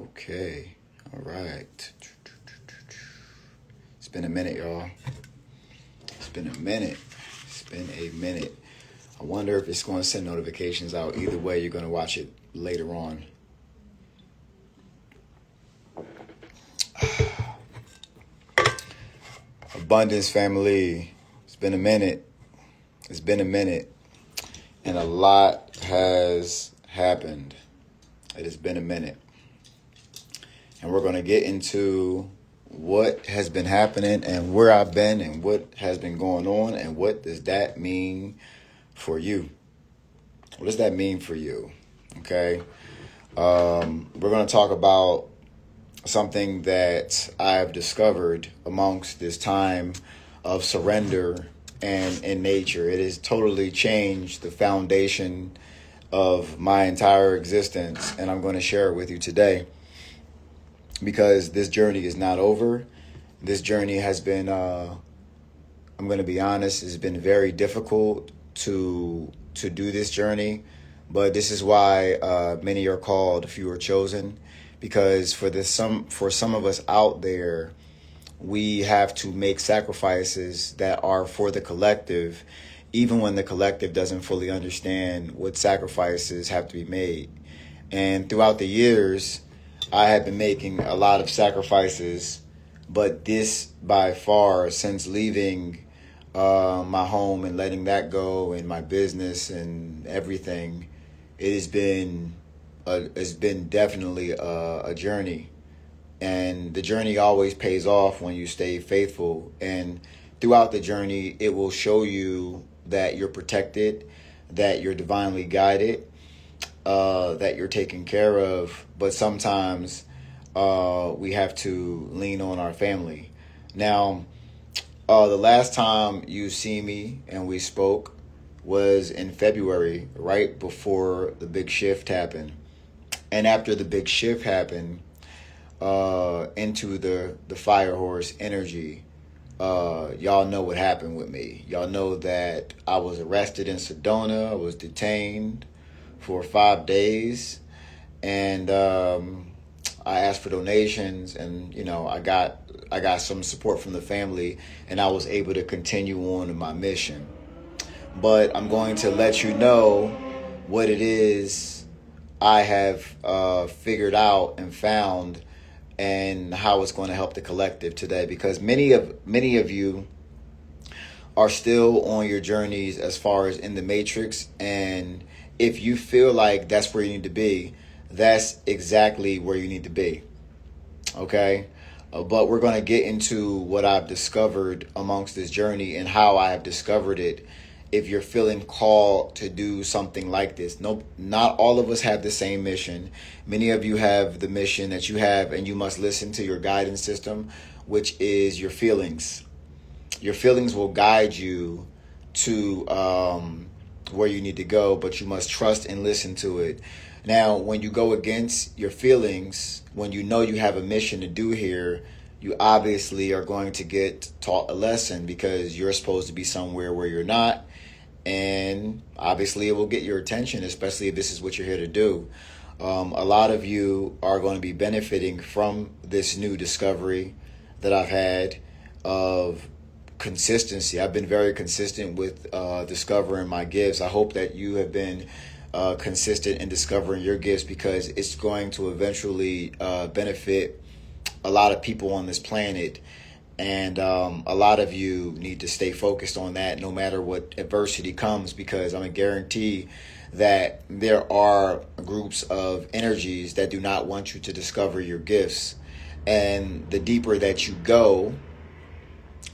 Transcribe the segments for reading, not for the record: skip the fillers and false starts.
Okay. All right. It's been a minute, y'all. It's been a minute. It's been a minute. I wonder if it's going to send notifications out. Either way, you're going to watch it later on. Abundance family. It's been a minute. It's been a minute. And a lot has happened. It has been a minute. And we're going to get into what has been happening and where I've been and what has been going on and what does that mean for you. What does that mean for you? Okay. We're going to talk about something that I've discovered amongst this time of surrender and in nature. It has totally changed the foundation of my entire existence, and I'm going to share it with you today because this journey is not over. This journey has been, I'm going to be honest, it's been very difficult to do this journey, but this is why many are called, few are chosen, because for some of us out there, we have to make sacrifices that are for the collective, even when the collective doesn't fully understand what sacrifices have to be made. And throughout the years, I have been making a lot of sacrifices, but this by far, since leaving my home and letting that go and my business and everything, it's been definitely a journey. And the journey always pays off when you stay faithful. And throughout the journey, it will show you that you're protected, that you're divinely guided, that you're taken care of. But sometimes we have to lean on our family. Now, the last time you see me and we spoke was in February, right before the big shift happened. And after the big shift happened, into the fire horse energy, y'all know what happened with me. Y'all know that I was arrested in Sedona. I was detained for 5 days, and I asked for donations, and I got some support from the family, and I was able to continue on in my mission. But I'm going to let you know what it is I have figured out and found, and how it's going to help the collective today, because many of you are still on your journeys as far as in the matrix, and if you feel like that's where you need to be, that's exactly where you need to be. Okay. But we're going to get into what I've discovered amongst this journey and how I have discovered it. If you're feeling called to do something like this, no, not all of us have the same mission. Many of you have the mission that you have, and you must listen to your guidance system, which is your feelings. Your feelings will guide you to where you need to go, but you must trust and listen to it. Now, when you go against your feelings, when you know you have a mission to do here, you obviously are going to get taught a lesson, because you're supposed to be somewhere where you're not. And obviously it will get your attention, especially if this is what you're here to do. A lot of you are going to be benefiting from this new discovery that I've had of consistency. I've been very consistent with discovering my gifts. I hope that you have been consistent in discovering your gifts, because it's going to eventually benefit a lot of people on this planet. And a lot of you need to stay focused on that no matter what adversity comes, because I'm a guarantee that there are groups of energies that do not want you to discover your gifts. And the deeper that you go,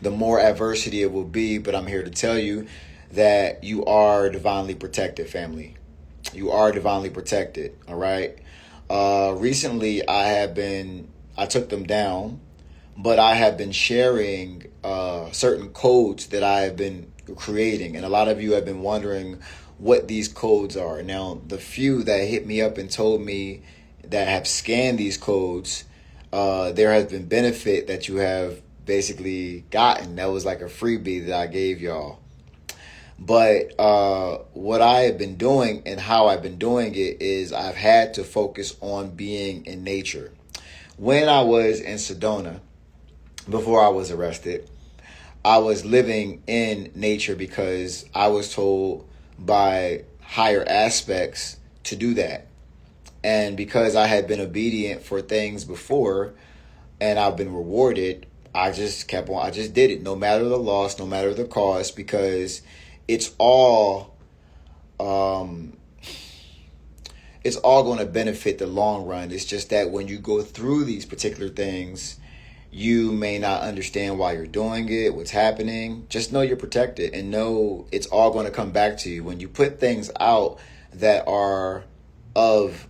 the more adversity it will be. But I'm here to tell you that you are divinely protected, family. You are divinely protected. All right. Recently, I took them down, but I have been sharing certain codes that I have been creating. And a lot of you have been wondering what these codes are. Now, the few that hit me up and told me that have scanned these codes, there has been benefit that you have basically gotten. That was like a freebie that I gave y'all. But what I have been doing and how I've been doing it is I've had to focus on being in nature. When I was in Sedona, before I was arrested, I was living in nature because I was told by higher aspects to do that. And because I had been obedient for things before and I've been rewarded, I just kept on. I just did it, no matter the loss, no matter the cost, because it's all um, it's all going to benefit the long run. It's just that when you go through these particular things, you may not understand why you're doing it, what's happening. Just know you're protected and know it's all going to come back to you. When you put things out that are of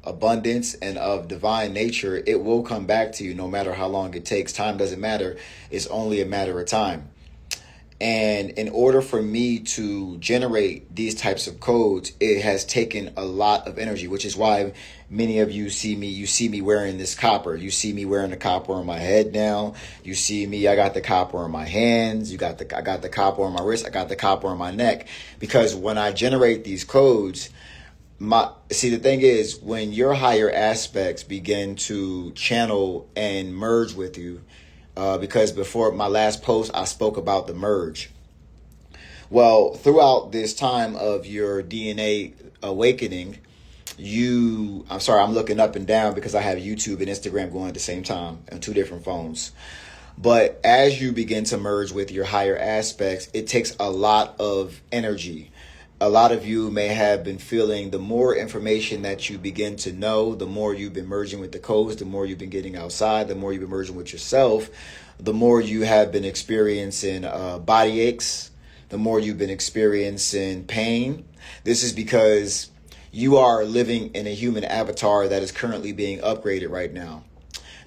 abundance and of divine nature, it will come back to you no matter how long it takes. Time doesn't matter. It's only a matter of time. And in order for me to generate these types of codes, it has taken a lot of energy, which is why many of you see me wearing this copper. You see me wearing the copper on my head now. You see me, I got the copper on my hands. I got the copper on my wrist. I got the copper on my neck. Because when I generate these codes, the thing is, when your higher aspects begin to channel and merge with you, because before my last post, I spoke about the merge. Well, throughout this time of your DNA awakening, I'm looking up and down because I have YouTube and Instagram going at the same time on two different phones. But as you begin to merge with your higher aspects, it takes a lot of energy. A lot of you may have been feeling the more information that you begin to know, the more you've been merging with the codes, the more you've been getting outside, the more you've been merging with yourself, the more you have been experiencing body aches, the more you've been experiencing pain. This is because you are living in a human avatar that is currently being upgraded right now.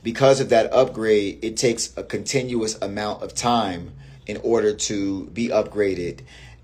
Because of that upgrade, it takes a continuous amount of time in order to be upgraded.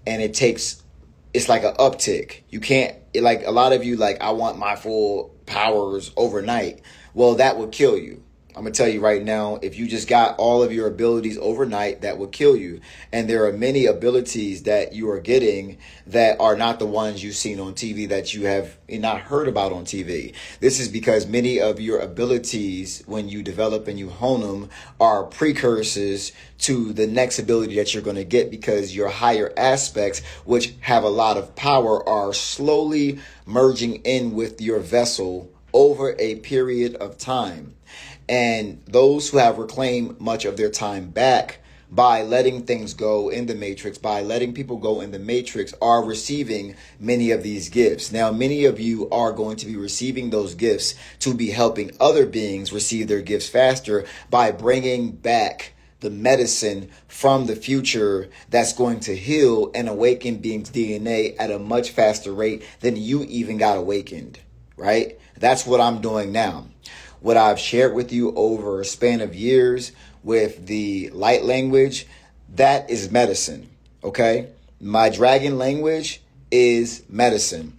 And it's like an uptick. You can't, like a lot of you, like, I want my full powers overnight. Well, that would kill you. I'm going to tell you right now, if you just got all of your abilities overnight, that would kill you. And there are many abilities that you are getting that are not the ones you've seen on TV, that you have not heard about on TV. This is because many of your abilities, when you develop and you hone them, are precursors to the next ability that you're going to get, because your higher aspects, which have a lot of power, are slowly merging in with your vessel over a period of time. And those who have reclaimed much of their time back by letting things go in the matrix, by letting people go in the matrix, are receiving many of these gifts. Now, many of you are going to be receiving those gifts to be helping other beings receive their gifts faster by bringing back the medicine from the future that's going to heal and awaken beings' DNA at a much faster rate than you even got awakened, right? That's what I'm doing now. What I've shared with you over a span of years with the light language, that is medicine, okay? My dragon language is medicine.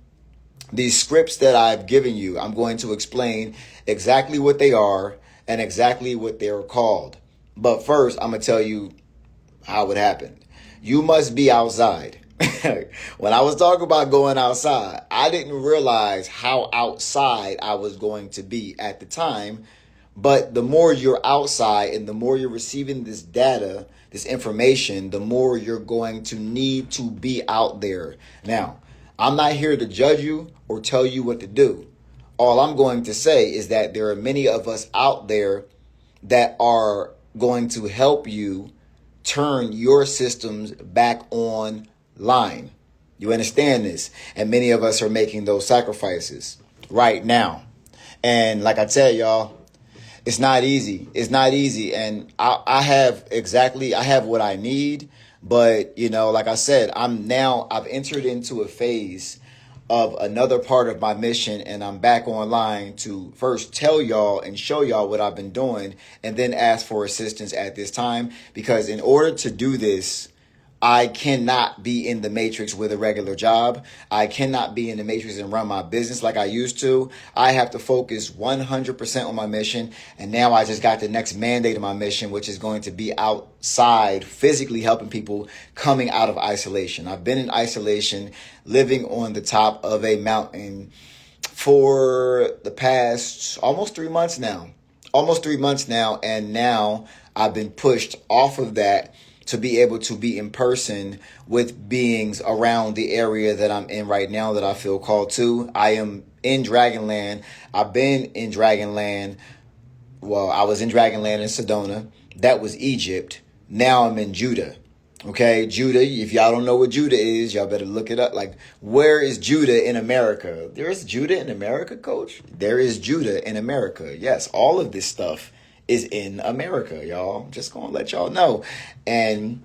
These scripts that I've given you, I'm going to explain exactly what they are and exactly what they're called. But first, I'm going to tell you how it happened. You must be outside. When I was talking about going outside, I didn't realize how outside I was going to be at the time. But the more you're outside and the more you're receiving this data, this information, the more you're going to need to be out there. Now, I'm not here to judge you or tell you what to do. All I'm going to say is that there are many of us out there that are going to help you turn your systems back online. You understand this? And many of us are making those sacrifices right now. And like I tell y'all, it's not easy. It's not easy. And I have what I need. But, like I said, I've entered into a phase of another part of my mission, and I'm back online to first tell y'all and show y'all what I've been doing, and then ask for assistance at this time. Because in order to do this, I cannot be in the matrix with a regular job. I cannot be in the matrix and run my business like I used to. I have to focus 100% on my mission. And now I just got the next mandate of my mission, which is going to be outside, physically helping people coming out of isolation. I've been in isolation, living on the top of a mountain for the past almost 3 months now. And now I've been pushed off of that to be able to be in person with beings around the area that I'm in right now that I feel called to. I am in Dragonland. I've been in Dragonland. Well, I was in Dragonland in Sedona. That was Egypt. Now I'm in Judah. Okay, Judah, if y'all don't know what Judah is, y'all better look it up. Like, where is Judah in America? There is Judah in America, coach? There is Judah in America. Yes, all of this stuff is in America, y'all. Just gonna let y'all know. And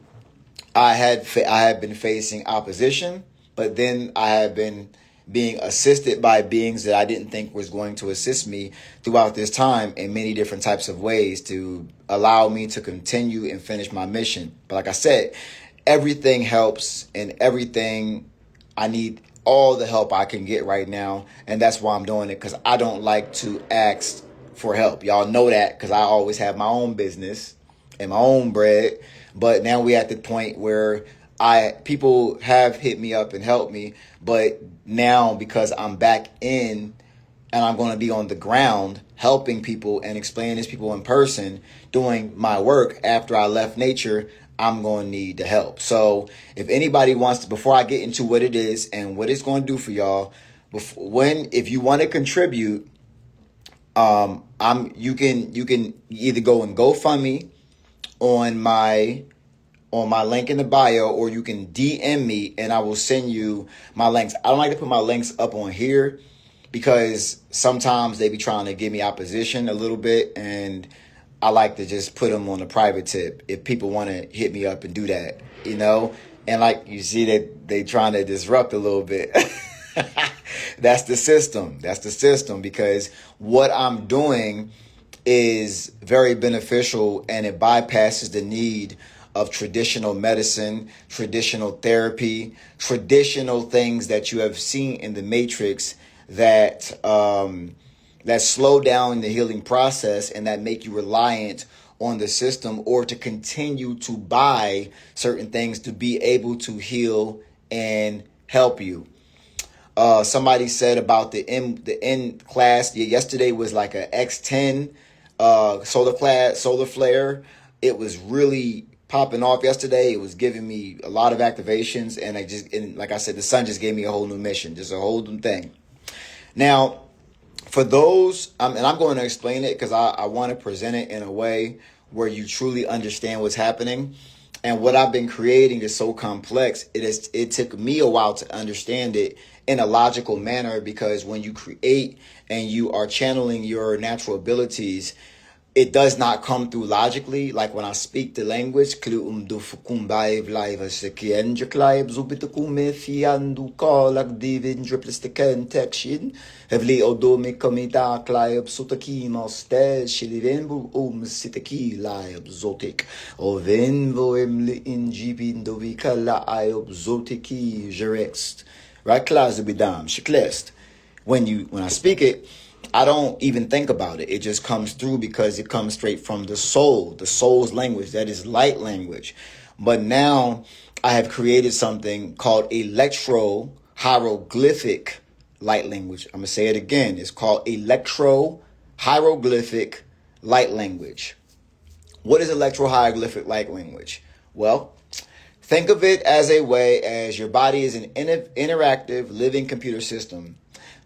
I had been facing opposition, but then I have been being assisted by beings that I didn't think was going to assist me throughout this time in many different types of ways to allow me to continue and finish my mission. But like I said, everything helps, and everything, I need all the help I can get right now. And that's why I'm doing it, because I don't like to ask for help. Y'all know that, because I always have my own business and my own bread. But now we at the point where people have hit me up and helped me, but now because I'm back in and I'm going to be on the ground helping people and explaining this to people in person, doing my work after I left nature, I'm going to need the help. So if anybody wants to, before I get into what it is and what it's going to do for y'all, if you want to contribute, you can either go and GoFundMe on my link in the bio, or you can DM me and I will send you my links. I don't like to put my links up on here because sometimes they be trying to give me opposition a little bit, and I like to just put them on a private tip if people want to hit me up and do that, and like you see that they trying to disrupt a little bit. That's the system, because what I'm doing is very beneficial, and it bypasses the need of traditional medicine, traditional therapy, traditional things that you have seen in the Matrix that slow down the healing process and that make you reliant on the system, or to continue to buy certain things to be able to heal and help you. Somebody said about the N class. Yesterday was like a X10 solar flare. It was really popping off yesterday. It was giving me a lot of activations, and like I said, the sun just gave me a whole new mission, just a whole new thing. Now, for those, and I'm going to explain it because I want to present it in a way where you truly understand what's happening. And what I've been creating is so complex. It took me a while to understand it in a logical manner, because when you create and you are channeling your natural abilities, it does not come through logically. Like when I speak the language, when I speak it, I don't even think about it. It just comes through because it comes straight from the soul's language. That is light language. But now I have created something called electro-hieroglyphic light language. I'm going to say it again. It's called electro-hieroglyphic light language. What is electro-hieroglyphic light language? Well, think of it as a way as your body is an interactive living computer system.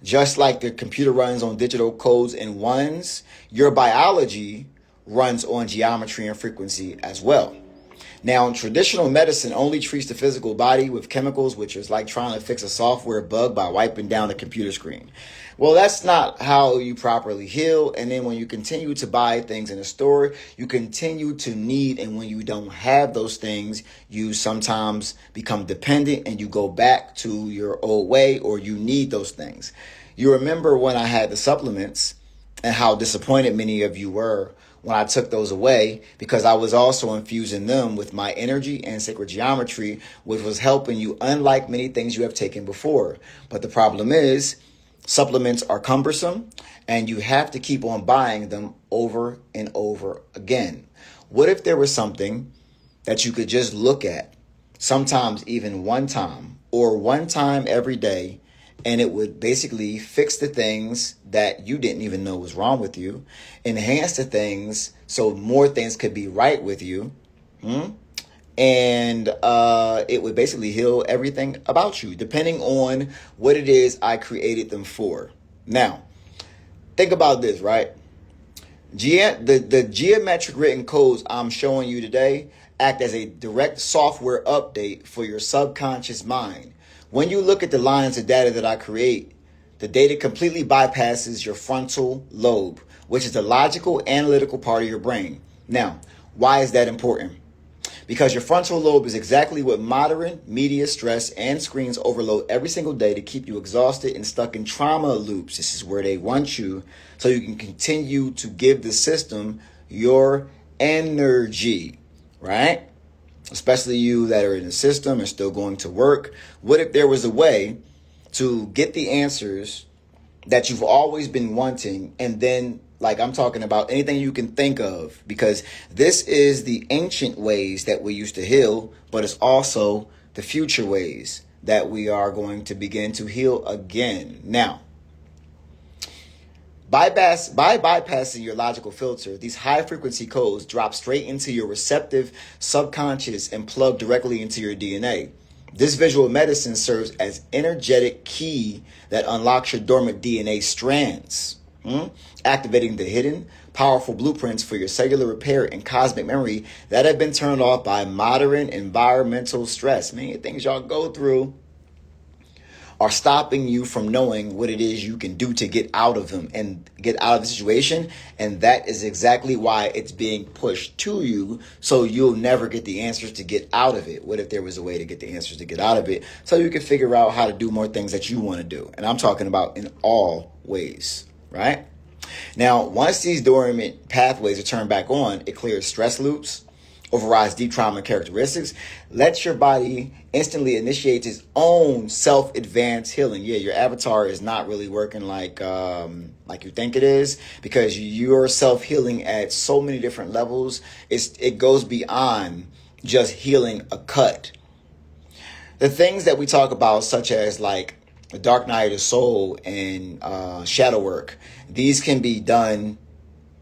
Just like the computer runs on digital codes and ones, your biology runs on geometry and frequency as well. Now, traditional medicine only treats the physical body with chemicals, which is like trying to fix a software bug by wiping down the computer screen. Well, that's not how you properly heal. And then when you continue to buy things in a store, you continue to need. And when you don't have those things, you sometimes become dependent and you go back to your old way, or you need those things. You remember when I had the supplements and how disappointed many of you were when I took those away, because I was also infusing them with my energy and sacred geometry, which was helping you, unlike many things you have taken before. But the problem is, supplements are cumbersome, and you have to keep on buying them over and over again. What if there was something that you could just look at, sometimes even one time or one time every day, and it would basically fix the things that you didn't even know was wrong with you, enhance the things so more things could be right with you, and it would basically heal everything about you, depending on what it is I created them for. Now, think about this, right? The geometric written codes I'm showing you today act as a direct software update for your subconscious mind. When you look at the lines of data that I create, the data completely bypasses your frontal lobe, which is the logical, analytical part of your brain. Now, why is that important? Because your frontal lobe is exactly what modern media, stress, and screens overload every single day to keep you exhausted and stuck in trauma loops. This is where they want you, so you can continue to give the system your energy, right? Especially you that are in the system and still going to work. What if there was a way to get the answers that you've always been wanting, and then, like, I'm talking about anything you can think of, because this is the ancient ways that we used to heal, but it's also the future ways that we are going to begin to heal again. Now, by bypassing your logical filter, these high frequency codes drop straight into your receptive subconscious and plug directly into your DNA. This visual medicine serves as energetic key that unlocks your dormant DNA strands, activating the hidden, powerful blueprints for your cellular repair and cosmic memory that have been turned off by modern environmental stress. Many things y'all go through are stopping you from knowing what it is you can do to get out of them and get out of the situation. And that is exactly why it's being pushed to you, so you'll never get the answers to get out of it. What if there was a way to get the answers to get out of it, so you can figure out how to do more things that you want to do? And I'm talking about in all ways, right? Now, once these dormant pathways are turned back on, it clears stress loops, overrides deep trauma characteristics, lets your body instantly initiate its own self-advanced healing. Yeah, your avatar is not really working like you think it is, because you're self-healing at so many different levels. It goes beyond just healing a cut. The things that we talk about, such as like the dark night of the soul and shadow work, these can be done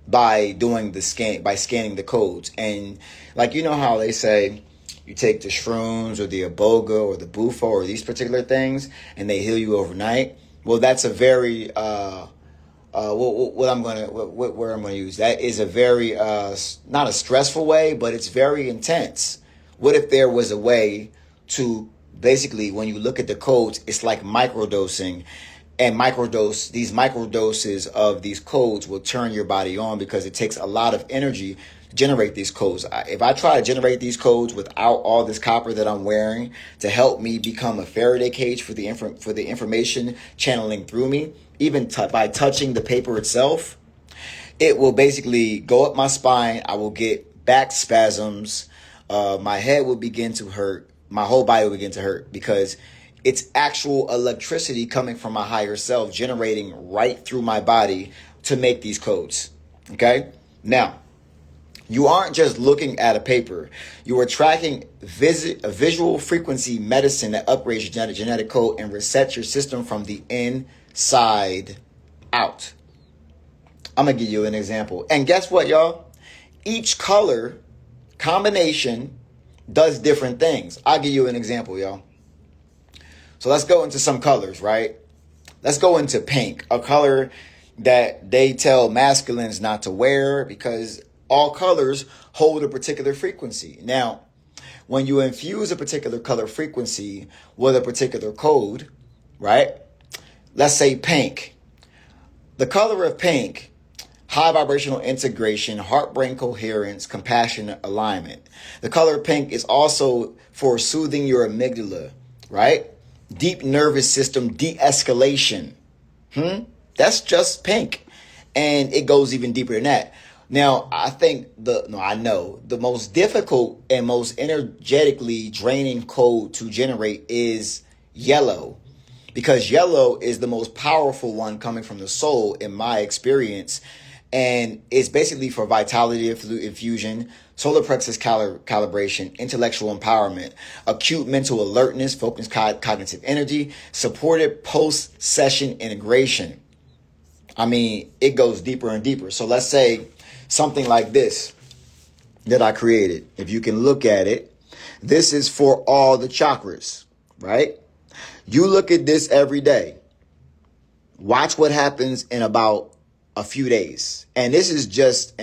by doing by scanning the codes. And like, you know how they say you take the shrooms or the iboga or the bufo or these particular things and they heal you overnight? Well, that's a very where I'm gonna use that is a very not a stressful way, but it's very intense. What if there was a way to basically, when you look at the codes, it's like microdosing. And these microdoses of these codes will turn your body on, because it takes a lot of energy to generate these codes. If I try to generate these codes without all this copper that I'm wearing to help me become a Faraday cage for the information channeling through me, even by touching the paper itself, it will basically go up my spine. I will get back spasms. My head will begin to hurt. My whole body will begin to hurt, because it's actual electricity coming from my higher self, generating right through my body to make these codes. Okay? Now, you aren't just looking at a paper. You are tracking a visual frequency medicine that upgrades your genetic code and resets your system from the inside out. I'm going to give you an example. And guess what, y'all? Each color combination does different things. I'll give you an example, y'all. So let's go into some colors, right? Let's go into pink, a color that they tell masculines not to wear, because all colors hold a particular frequency. Now, when you infuse a particular color frequency with a particular code, right? Let's say pink. The color of pink, high vibrational integration, heart-brain coherence, compassionate alignment. The color pink is also for soothing your amygdala, right? Deep nervous system de-escalation. That's just pink. And it goes even deeper than that. Now, I know the most difficult and most energetically draining code to generate is yellow, because yellow is the most powerful one coming from the soul in my experience. And it's basically for vitality infusion, solar plexus calibration, intellectual empowerment, acute mental alertness, focused cognitive energy, supported post-session integration. I mean, it goes deeper and deeper. So let's say something like this that I created. If you can look at it, this is for all the chakras, right? You look at this every day. Watch what happens in about a few days. And this is just,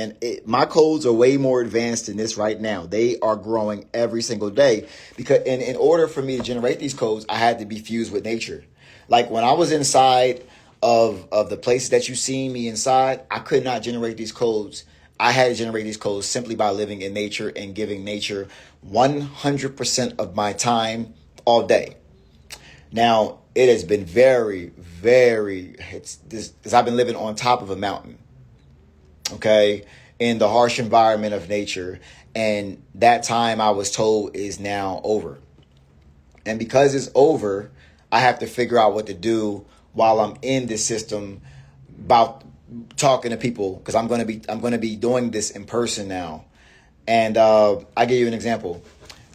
my codes are way more advanced than this right now. They are growing every single day, because in order for me to generate these codes, I had to be fused with nature. Like when I was inside of the places that you see me inside, I could not generate these codes. I had to generate these codes simply by living in nature and giving nature 100% of my time all day. Now, it has been very, very, because I've been living on top of a mountain, okay, in the harsh environment of nature. And that time, I was told, is now over. And because it's over, I have to figure out what to do while I'm in this system about talking to people, because I'm going to be doing this in person now. And I give you an example.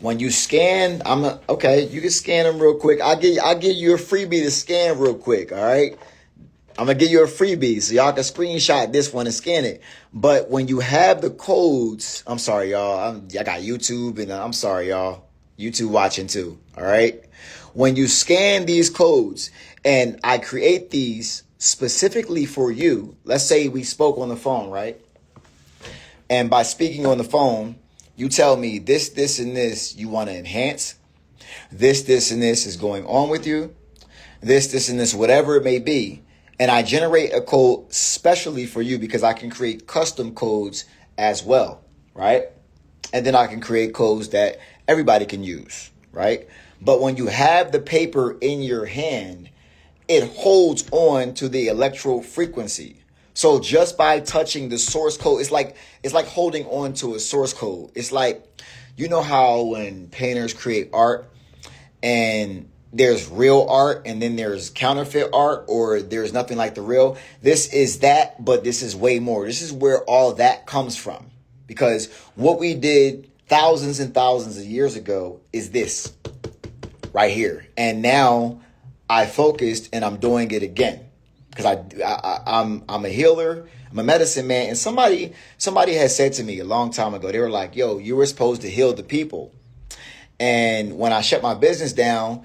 When you scan, you can scan them real quick. I'll give you a freebie to scan real quick. All right. I'm going to give you a freebie so y'all can screenshot this one and scan it. But when you have the codes, I'm sorry, y'all. I got YouTube, and I'm sorry, y'all. YouTube watching too. All right. When you scan these codes, and I create these specifically for you, let's say we spoke on the phone, right? And by speaking on the phone, you tell me this, and this you want to enhance. This, and this is going on with you. This, and this, whatever it may be. And I generate a code specially for you, because I can create custom codes as well, right? And then I can create codes that everybody can use, right? But when you have the paper in your hand, it holds on to the electro frequency. So just by touching the source code, it's like holding on to a source code. It's like, you know how when painters create art and there's real art and then there's counterfeit art, or there's nothing like the real. This is that, but this is way more. This is where all that comes from, because what we did thousands and thousands of years ago is this right here. And now I focused and I'm doing it again. Because I'm a healer, I'm a medicine man. And somebody had said to me a long time ago, they were like, yo, you were supposed to heal the people. And when I shut my business down,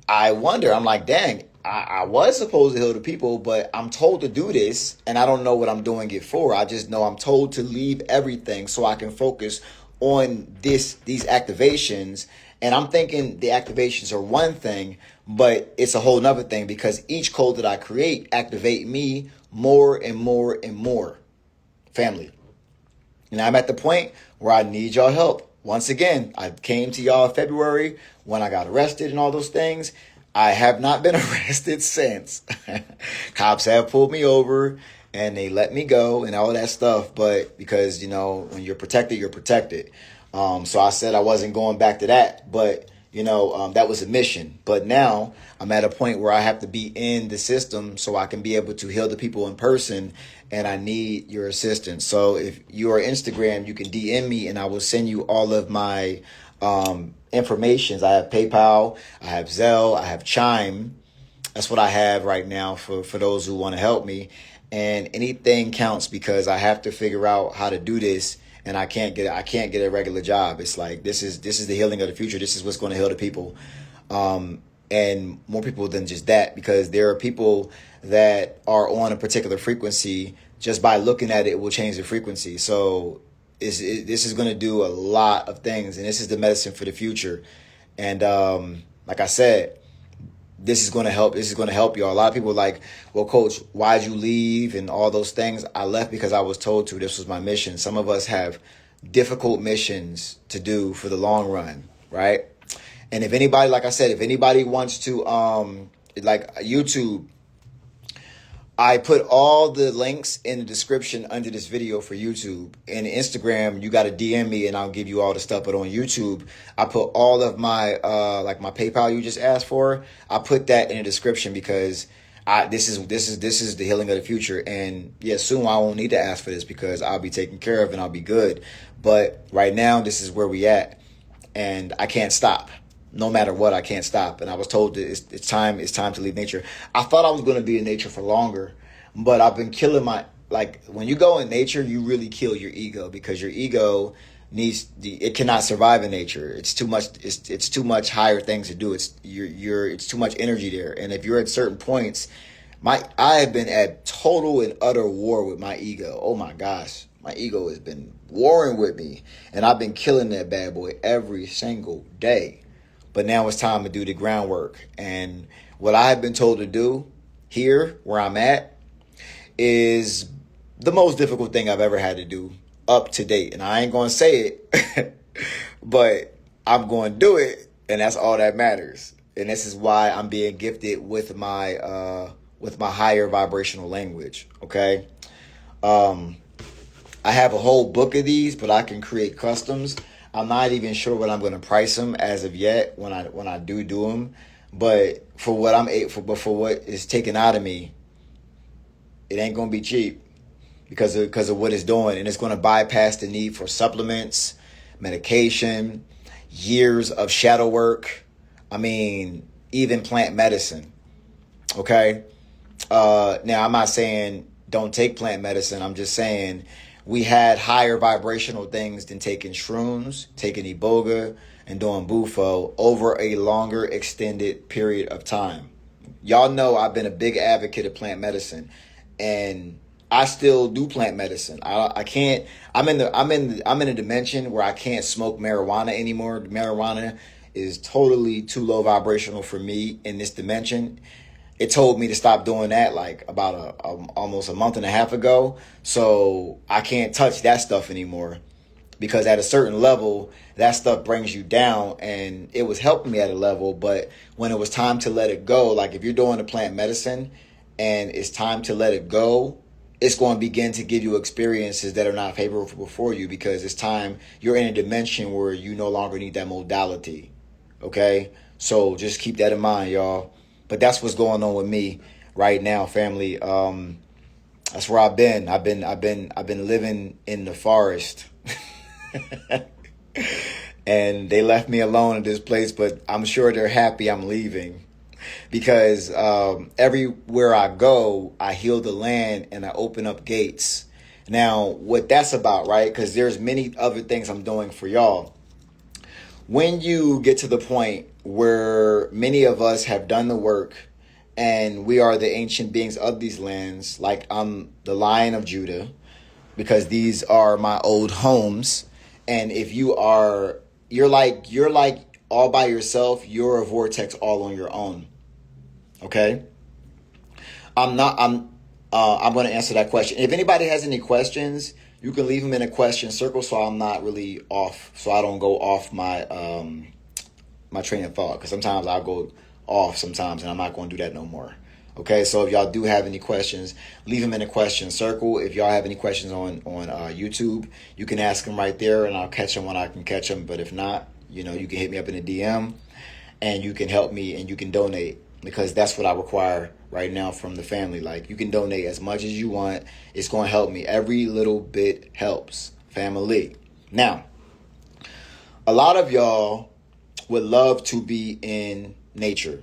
I wonder, I'm like, dang, I was supposed to heal the people, but I'm told to do this and I don't know what I'm doing it for. I just know I'm told to leave everything so I can focus on these activations. And I'm thinking the activations are one thing, but it's a whole nother thing, because each code that I create activate me more and more and more. Family. And I'm at the point where I need y'all help. Once again, I came to y'all in February when I got arrested and all those things. I have not been arrested since. Cops have pulled me over and they let me go and all that stuff. But because, when you're protected, you're protected. So I said I wasn't going back to that, but that was a mission. But now I'm at a point where I have to be in the system so I can be able to heal the people in person, and I need your assistance. So if you are Instagram, you can DM me and I will send you all of my informations. I have PayPal, I have Zelle, I have Chime. That's what I have right now for those who want to help me. And anything counts, because I have to figure out how to do this. And I can't get a regular job. It's like, this is the healing of the future. This is what's going to heal the people. And more people than just that, because there are people that are on a particular frequency. Just by looking at it, it will change the frequency. So this is going to do a lot of things. And this is the medicine for the future. And like I said, this is going to help. This is going to help y'all. A lot of people are like, well, coach, why'd you leave and all those things? I left because I was told to. This was my mission. Some of us have difficult missions to do for the long run, right? And if anybody, like I said, if anybody wants to, like YouTube, I put all the links in the description under this video for YouTube. And Instagram, you got to DM me and I'll give you all the stuff. But on YouTube, I put all of my, like my PayPal you just asked for. I put that in the description because this is the healing of the future. And yeah, soon I won't need to ask for this because I'll be taken care of and I'll be good. But right now, this is where we at. And I can't stop. No matter what, I can't stop. And I was told that it's time to leave nature. I thought I was going to be in nature for longer, but I've been killing like when you go in nature, you really kill your ego because your ego it cannot survive in nature. It's too much. It's too much higher things to do. It's too much energy there. And if you're at certain points, I have been at total and utter war with my ego. Oh my gosh. My ego has been warring with me and I've been killing that bad boy every single day. But now it's time to do the groundwork. And what I have been told to do here, where I'm at, is the most difficult thing I've ever had to do up to date. And I ain't going to say it, but I'm going to do it. And that's all that matters. And this is why I'm being gifted with my higher vibrational language. Okay. I have a whole book of these, but I can create customs. I'm not even sure what I'm going to price them as of yet when I do them. But for what for what is taken out of me, it ain't going to be cheap because of what it's doing. And it's going to bypass the need for supplements, medication, years of shadow work. I mean, even plant medicine. Okay. Now, I'm not saying don't take plant medicine. I'm just saying we had higher vibrational things than taking shrooms, taking iboga, and doing bufo over a longer extended period of time. Y'all know I've been a big advocate of plant medicine, and I still do plant medicine. I can't. I'm in a dimension where I can't smoke marijuana anymore. Marijuana is totally too low vibrational for me in this dimension. It told me to stop doing that like about almost a month and a half ago. So I can't touch that stuff anymore because at a certain level, that stuff brings you down, and it was helping me at a level. But when it was time to let it go, like if you're doing a plant medicine and it's time to let it go, it's going to begin to give you experiences that are not favorable for you because it's time you're in a dimension where you no longer need that modality. Okay. So just keep that in mind, y'all. But that's what's going on with me right now, family. That's where I've been. I've been living in the forest. And they left me alone in this place, but I'm sure they're happy I'm leaving. Because everywhere I go, I heal the land and I open up gates. Now, what that's about, right? Because there's many other things I'm doing for y'all. When you get to the point where many of us have done the work and we are the ancient beings of these lands, like I'm the Lion of Judah, because these are my old homes. And if you're like all by yourself, you're a vortex all on your own. Okay. I'm going to answer that question. If anybody has any questions, you can leave them in a question circle so I'm not really off, so I don't go off my my train of thought, because sometimes I'll go off sometimes and I'm not going to do that no more. Okay, so if y'all do have any questions, leave them in a question circle. If y'all have any questions on YouTube, you can ask them right there and I'll catch them when I can catch them. But if not, you can hit me up in a DM and you can help me and you can donate, because that's what I require right now from the family. Like, you can donate as much as you want. It's going to help me. Every little bit helps, family. Now, a lot of y'all would love to be in nature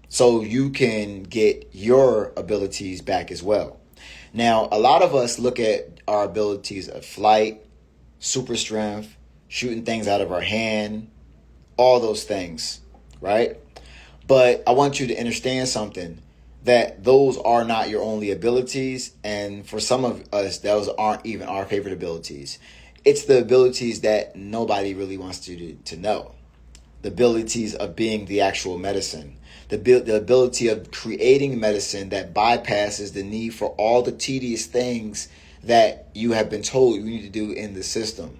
so you can get your abilities back as well. Now, a lot of us look at our abilities of flight, super strength, shooting things out of our hand, all those things, right? But I want you to understand something, that those are not your only abilities. And for some of us, those aren't even our favorite abilities. It's the abilities that nobody really wants you to know. The abilities of being the actual medicine. The ability of creating medicine that bypasses the need for all the tedious things that you have been told you need to do in the system.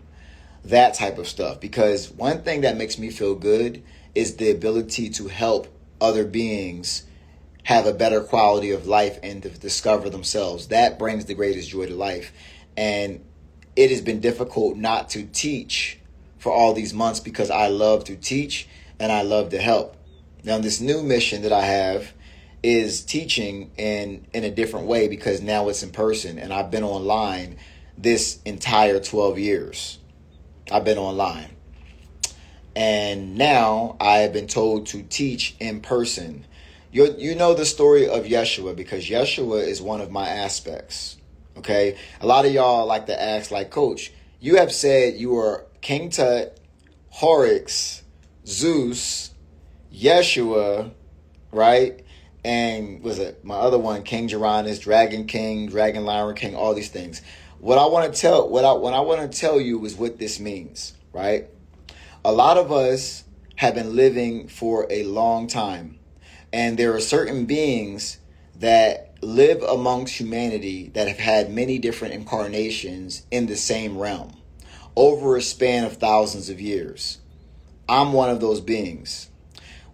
That type of stuff. Because one thing that makes me feel good is the ability to help other beings have a better quality of life and to discover themselves. That brings the greatest joy to life. And it has been difficult not to teach for all these months because I love to teach and I love to help. Now, this new mission that I have is teaching in a different way because now it's in person, and I've been online this entire 12 years. I've been online. And now I have been told to teach in person. You know the story of Yeshua because Yeshua is one of my aspects. Okay? A lot of y'all like to ask, like, Coach, you have said you are King Tut, Horrocks, Zeus, Yeshua, right? And was it my other one, King Geranus, Dragon King, Dragon Lion King, all these things. What I want to tell you is what this means, right? A lot of us have been living for a long time, and there are certain beings that live amongst humanity that have had many different incarnations in the same realm over a span of thousands of years. I'm one of those beings.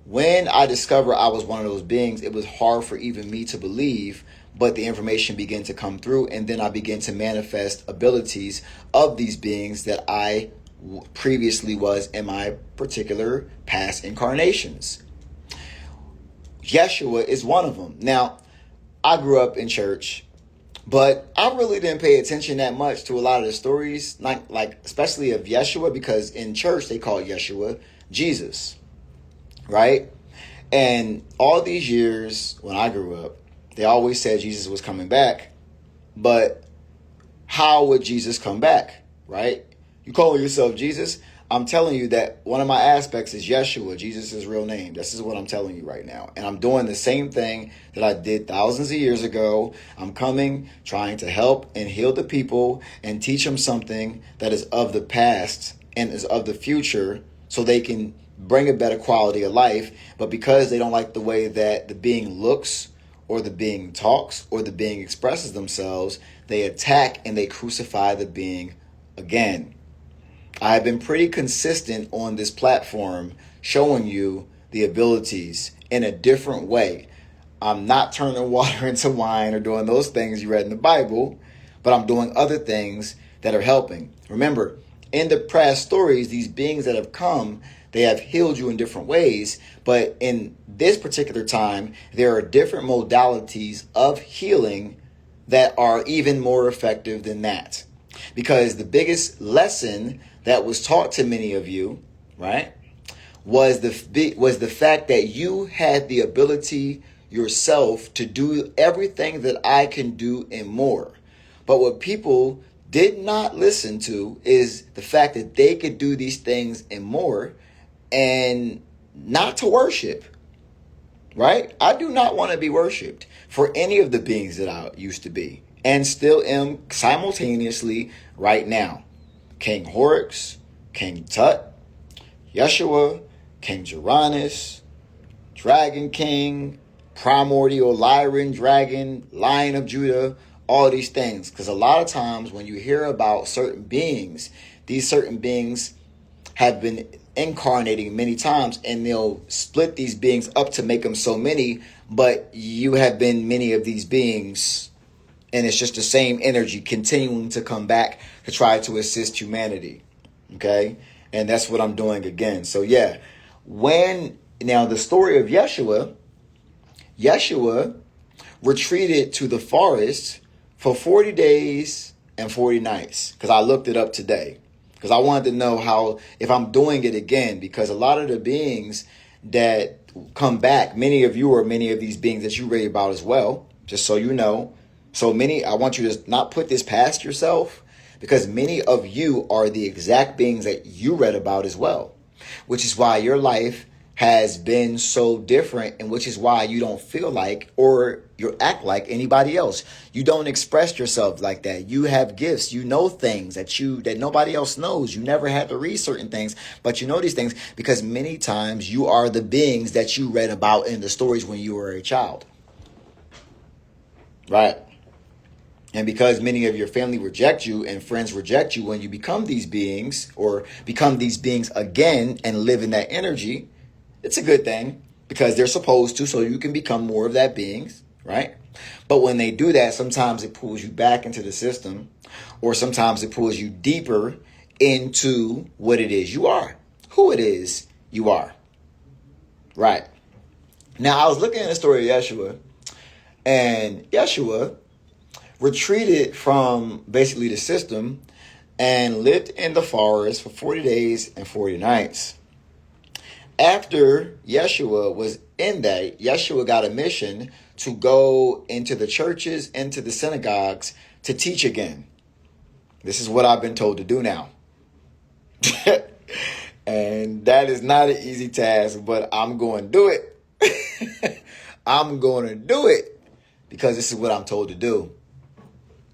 When I discovered I was one of those beings, it was hard for even me to believe, but the information began to come through, and then I began to manifest abilities of these beings that I previously was in my particular past incarnations. Yeshua is one of them. Now, I grew up in church, but I really didn't pay attention that much to a lot of the stories, like especially of Yeshua, because in church they call Yeshua Jesus, right? And all these years when I grew up, they always said Jesus was coming back, but how would Jesus come back, right? You call yourself Jesus? I'm telling you that one of my aspects is Yeshua, Jesus' real name. This is what I'm telling you right now. And I'm doing the same thing that I did thousands of years ago. I'm coming, trying to help and heal the people and teach them something that is of the past and is of the future so they can bring a better quality of life. But because they don't like the way that the being looks or the being talks or the being expresses themselves, they attack and they crucify the being again. I've been pretty consistent on this platform showing you the abilities in a different way. I'm not turning water into wine or doing those things you read in the Bible, but I'm doing other things that are helping. Remember, in the past stories, these beings that have come, they have healed you in different ways. But in this particular time, there are different modalities of healing that are even more effective than that. Because the biggest lesson that was taught to many of you, right, was the fact that you had the ability yourself to do everything that I can do and more. But what people did not listen to is the fact that they could do these things and more and not to worship, right? I do not want to be worshipped for any of the beings that I used to be and still am simultaneously right now. King Horrocks, King Tut, Yeshua, King Geranus, Dragon King, Primordial Lyran Dragon, Lion of Judah, all these things. Because a lot of times when you hear about certain beings, these certain beings have been incarnating many times, and they'll split these beings up to make them so many, but you have been many of these beings, and it's just the same energy continuing to come back to try to assist humanity. Okay? And that's what I'm doing again. So yeah, now the story of Yeshua retreated to the forest for 40 days and 40 nights. Because I looked it up today. Because I wanted to know if I'm doing it again. Because a lot of the beings that come back, many of these beings that you read about as well, just so you know. So I want you to not put this past yourself, because many of you are the exact beings that you read about as well, which is why your life has been so different, and which is why you don't feel like or you act like anybody else. You don't express yourself like that. You have gifts. You know things that nobody else knows. You never had to read certain things, but you know these things because many times you are the beings that you read about in the stories when you were a child. Right? And because many of your family reject you and friends reject you when you become these beings or become these beings again and live in that energy, it's a good thing. because they're supposed to, so you can become more of that being, right? But when they do that, sometimes it pulls you back into the system, or sometimes it pulls you deeper into what it is you are, who it is you are, right? Now, I was looking at the story of Yeshua, and Yeshua retreated from basically the system and lived in the forest for 40 days and 40 nights. After Yeshua was in that, Yeshua got a mission to go into the churches, into the synagogues to teach again. This is what I've been told to do now. And that is not an easy task, but I'm going to do it. I'm going to do it because this is what I'm told to do.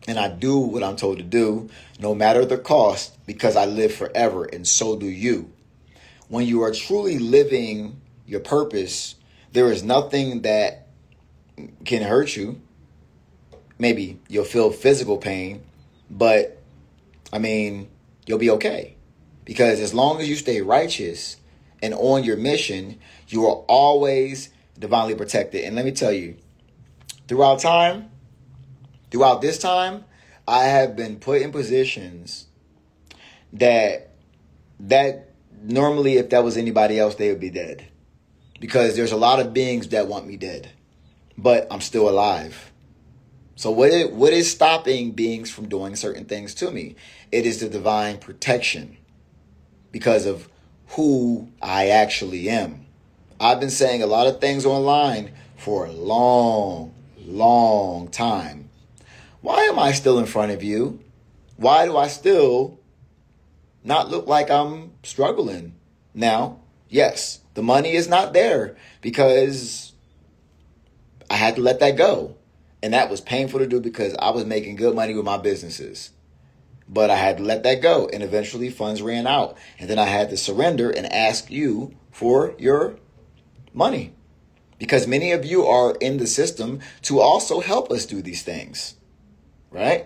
And I do what I'm told to do, no matter the cost, because I live forever, and so do you. When you are truly living your purpose, there is nothing that can hurt you. Maybe you'll feel physical pain, but I mean, you'll be okay. Because as long as you stay righteous and on your mission, you are always divinely protected. And let me tell you, throughout this time, I have been put in positions that normally if that was anybody else, they would be dead. Because there's a lot of beings that want me dead, but I'm still alive. So what is stopping beings from doing certain things to me? It is the divine protection because of who I actually am. I've been saying a lot of things online for a long time. Why am I still in front of you? Why do I still not look like I'm struggling? Now, yes, the money is not there because I had to let that go. And that was painful to do because I was making good money with my businesses. But I had to let that go. And eventually funds ran out. And then I had to surrender and ask you for your money. Because many of you are in the system to also help us do these things. Right?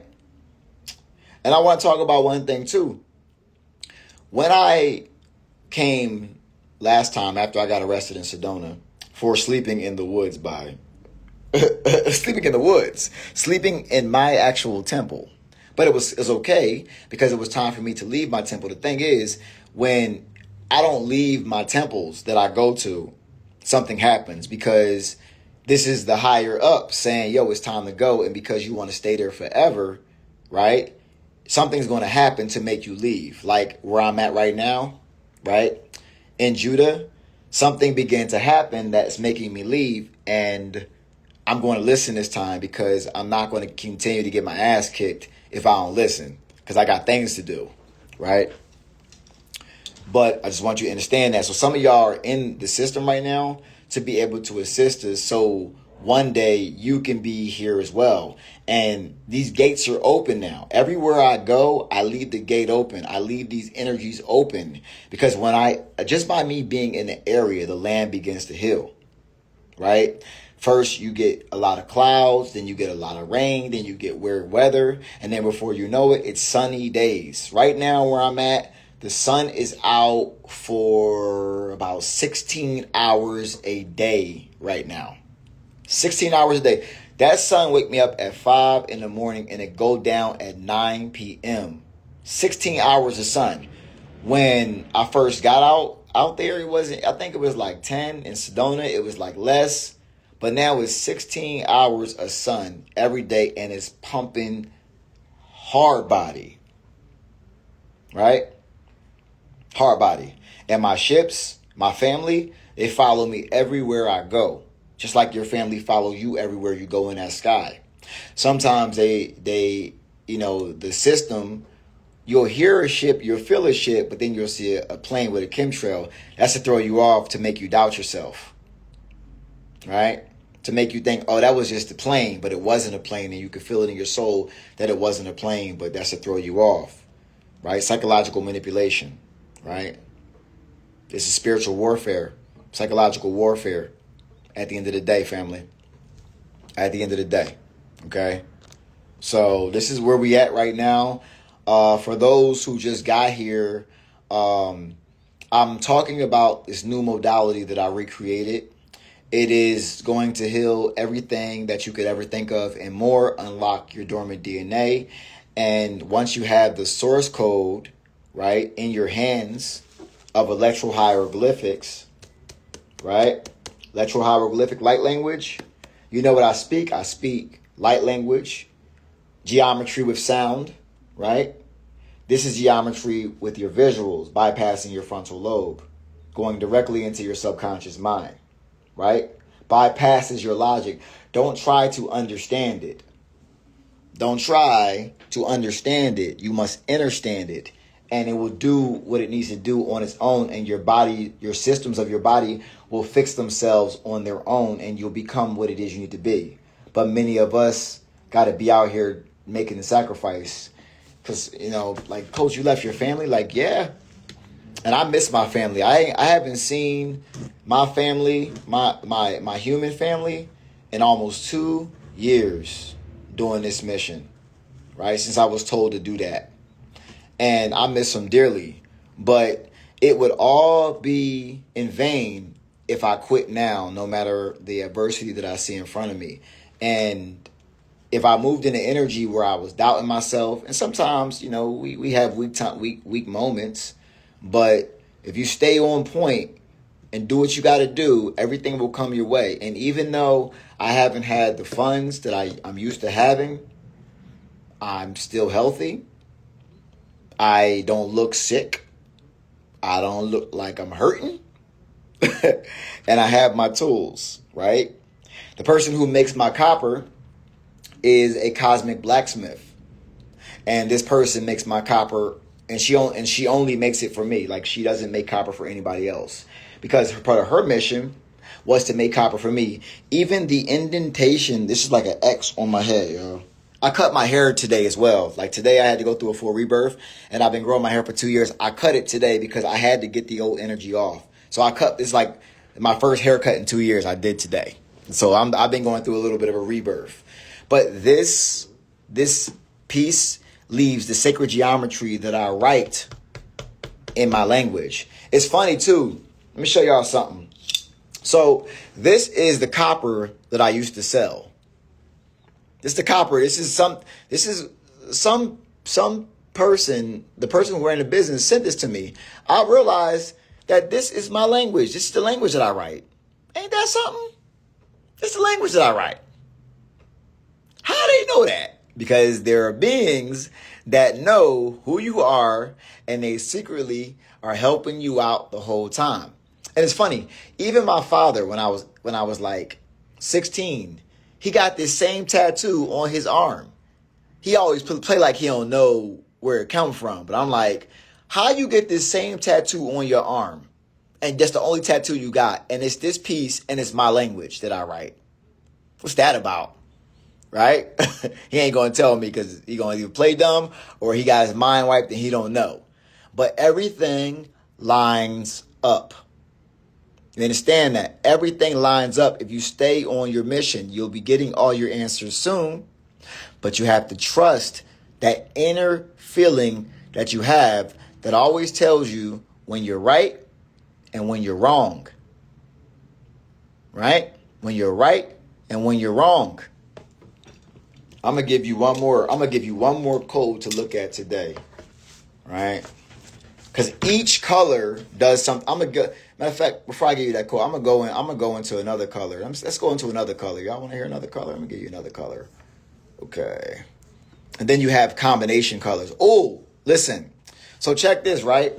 And I want to talk about one thing too. When I came last time after I got arrested in Sedona for sleeping in the woods sleeping in my actual temple. But it was okay because it was time for me to leave my temple. The thing is, when I don't leave my temples that I go to, something happens because this is the higher up saying, yo, it's time to go. And because you want to stay there forever, right? Something's going to happen to make you leave. Like where I'm at right now, right? In Judah, something began to happen that's making me leave. And I'm going to listen this time because I'm not going to continue to get my ass kicked if I don't listen, because I got things to do, right? But I just want you to understand that. So some of y'all are in the system right now to be able to assist us so one day you can be here as well. And these gates are open now. Everywhere I go, I leave the gate open. I leave these energies open because just by me being in the area, the land begins to heal, right? First, you get a lot of clouds, then you get a lot of rain, then you get weird weather, and then before you know it, it's sunny days. Right now where I'm at, the sun is out for about 16 hours a day right now. 16 hours a day. That sun wake me up at 5 in the morning and it go down at 9 p.m. 16 hours of sun. When I first got out there, I think it was like 10. In Sedona, it was like less. But now it's 16 hours of sun every day and it's pumping hard body. Right? Hard body. And my ships, my family, they follow me everywhere I go. Just like your family follow you everywhere you go in that sky. Sometimes the system, you'll hear a ship, you'll feel a ship, but then you'll see a plane with a chemtrail. That's to throw you off, to make you doubt yourself. Right? To make you think, oh, that was just a plane, but it wasn't a plane. And you could feel it in your soul that it wasn't a plane, but that's to throw you off. Right? Psychological manipulation. Right? This is spiritual warfare. Psychological warfare. At the end of the day, family. At the end of the day. Okay? So this is where we at right now. For those who just got here, I'm talking about this new modality that I recreated. It is going to heal everything that you could ever think of and more, unlock your dormant DNA. And once you have the source code, right, in your hands of electro-hieroglyphics, right, electro-hieroglyphic light language, you know what I speak? I speak light language, geometry with sound, right? This is geometry with your visuals, bypassing your frontal lobe, going directly into your subconscious mind, right? Bypasses your logic. Don't try to understand it. Don't try to understand it. You must understand it. And it will do what it needs to do on its own. And your body, your systems of your body will fix themselves on their own. And you'll become what it is you need to be. But many of us got to be out here making the sacrifice. Because, you know, like, Coach, you left your family? Like, yeah. And I miss my family. I haven't seen my family, my human family, in almost 2 years doing this mission, right? Since I was told to do that. And I miss them dearly. But it would all be in vain if I quit now, no matter the adversity that I see in front of me. And if I moved in an energy where I was doubting myself, and sometimes, you know, we have weak moments, but if you stay on point and do what you got to do, everything will come your way. And even though I haven't had the funds that I'm used to having, I'm still healthy. I don't look sick. I don't look like I'm hurting. And I have my tools, right? The person who makes my copper is a cosmic blacksmith. And this person makes my copper, and she only makes it for me. Like, she doesn't make copper for anybody else. Because part of her mission was to make copper for me. Even the indentation, this is like an X on my head, yo. I cut my hair today as well. Like, today I had to go through a full rebirth, and I've been growing my hair for 2 years. I cut it today because I had to get the old energy off. So it's like my first haircut in 2 years I did today. So I've been going through a little bit of a rebirth. But this piece leaves the sacred geometry that I write in my language. It's funny too. Let me show y'all something. So this is the copper that I used to sell. This is the copper. This is some person, the person who ran the business sent this to me. I realized that this is my language. This is the language that I write. Ain't that something? This is the language that I write. How do they know that? Because there are beings that know who you are, and they secretly are helping you out the whole time. And it's funny, even my father, when I was like 16, he got this same tattoo on his arm. He always play like he don't know where it come from. But I'm like, how you get this same tattoo on your arm? And that's the only tattoo you got. And it's this piece, and it's my language that I write. What's that about? Right? He ain't going to tell me, because he going to either play dumb or he got his mind wiped and he don't know. But everything lines up. You understand that? Everything lines up. If you stay on your mission, you'll be getting all your answers soon. But you have to trust that inner feeling that you have that always tells you when you're right and when you're wrong. Right? When you're right and when you're wrong. I'm going to give you one more code to look at today. Right? Because each color does something. Matter of fact, before I give you that code, I'm gonna go into another color. Let's go into another color. Y'all want to hear another color? I'm gonna give you another color. Okay. And then you have combination colors. Oh, listen. So check this, right?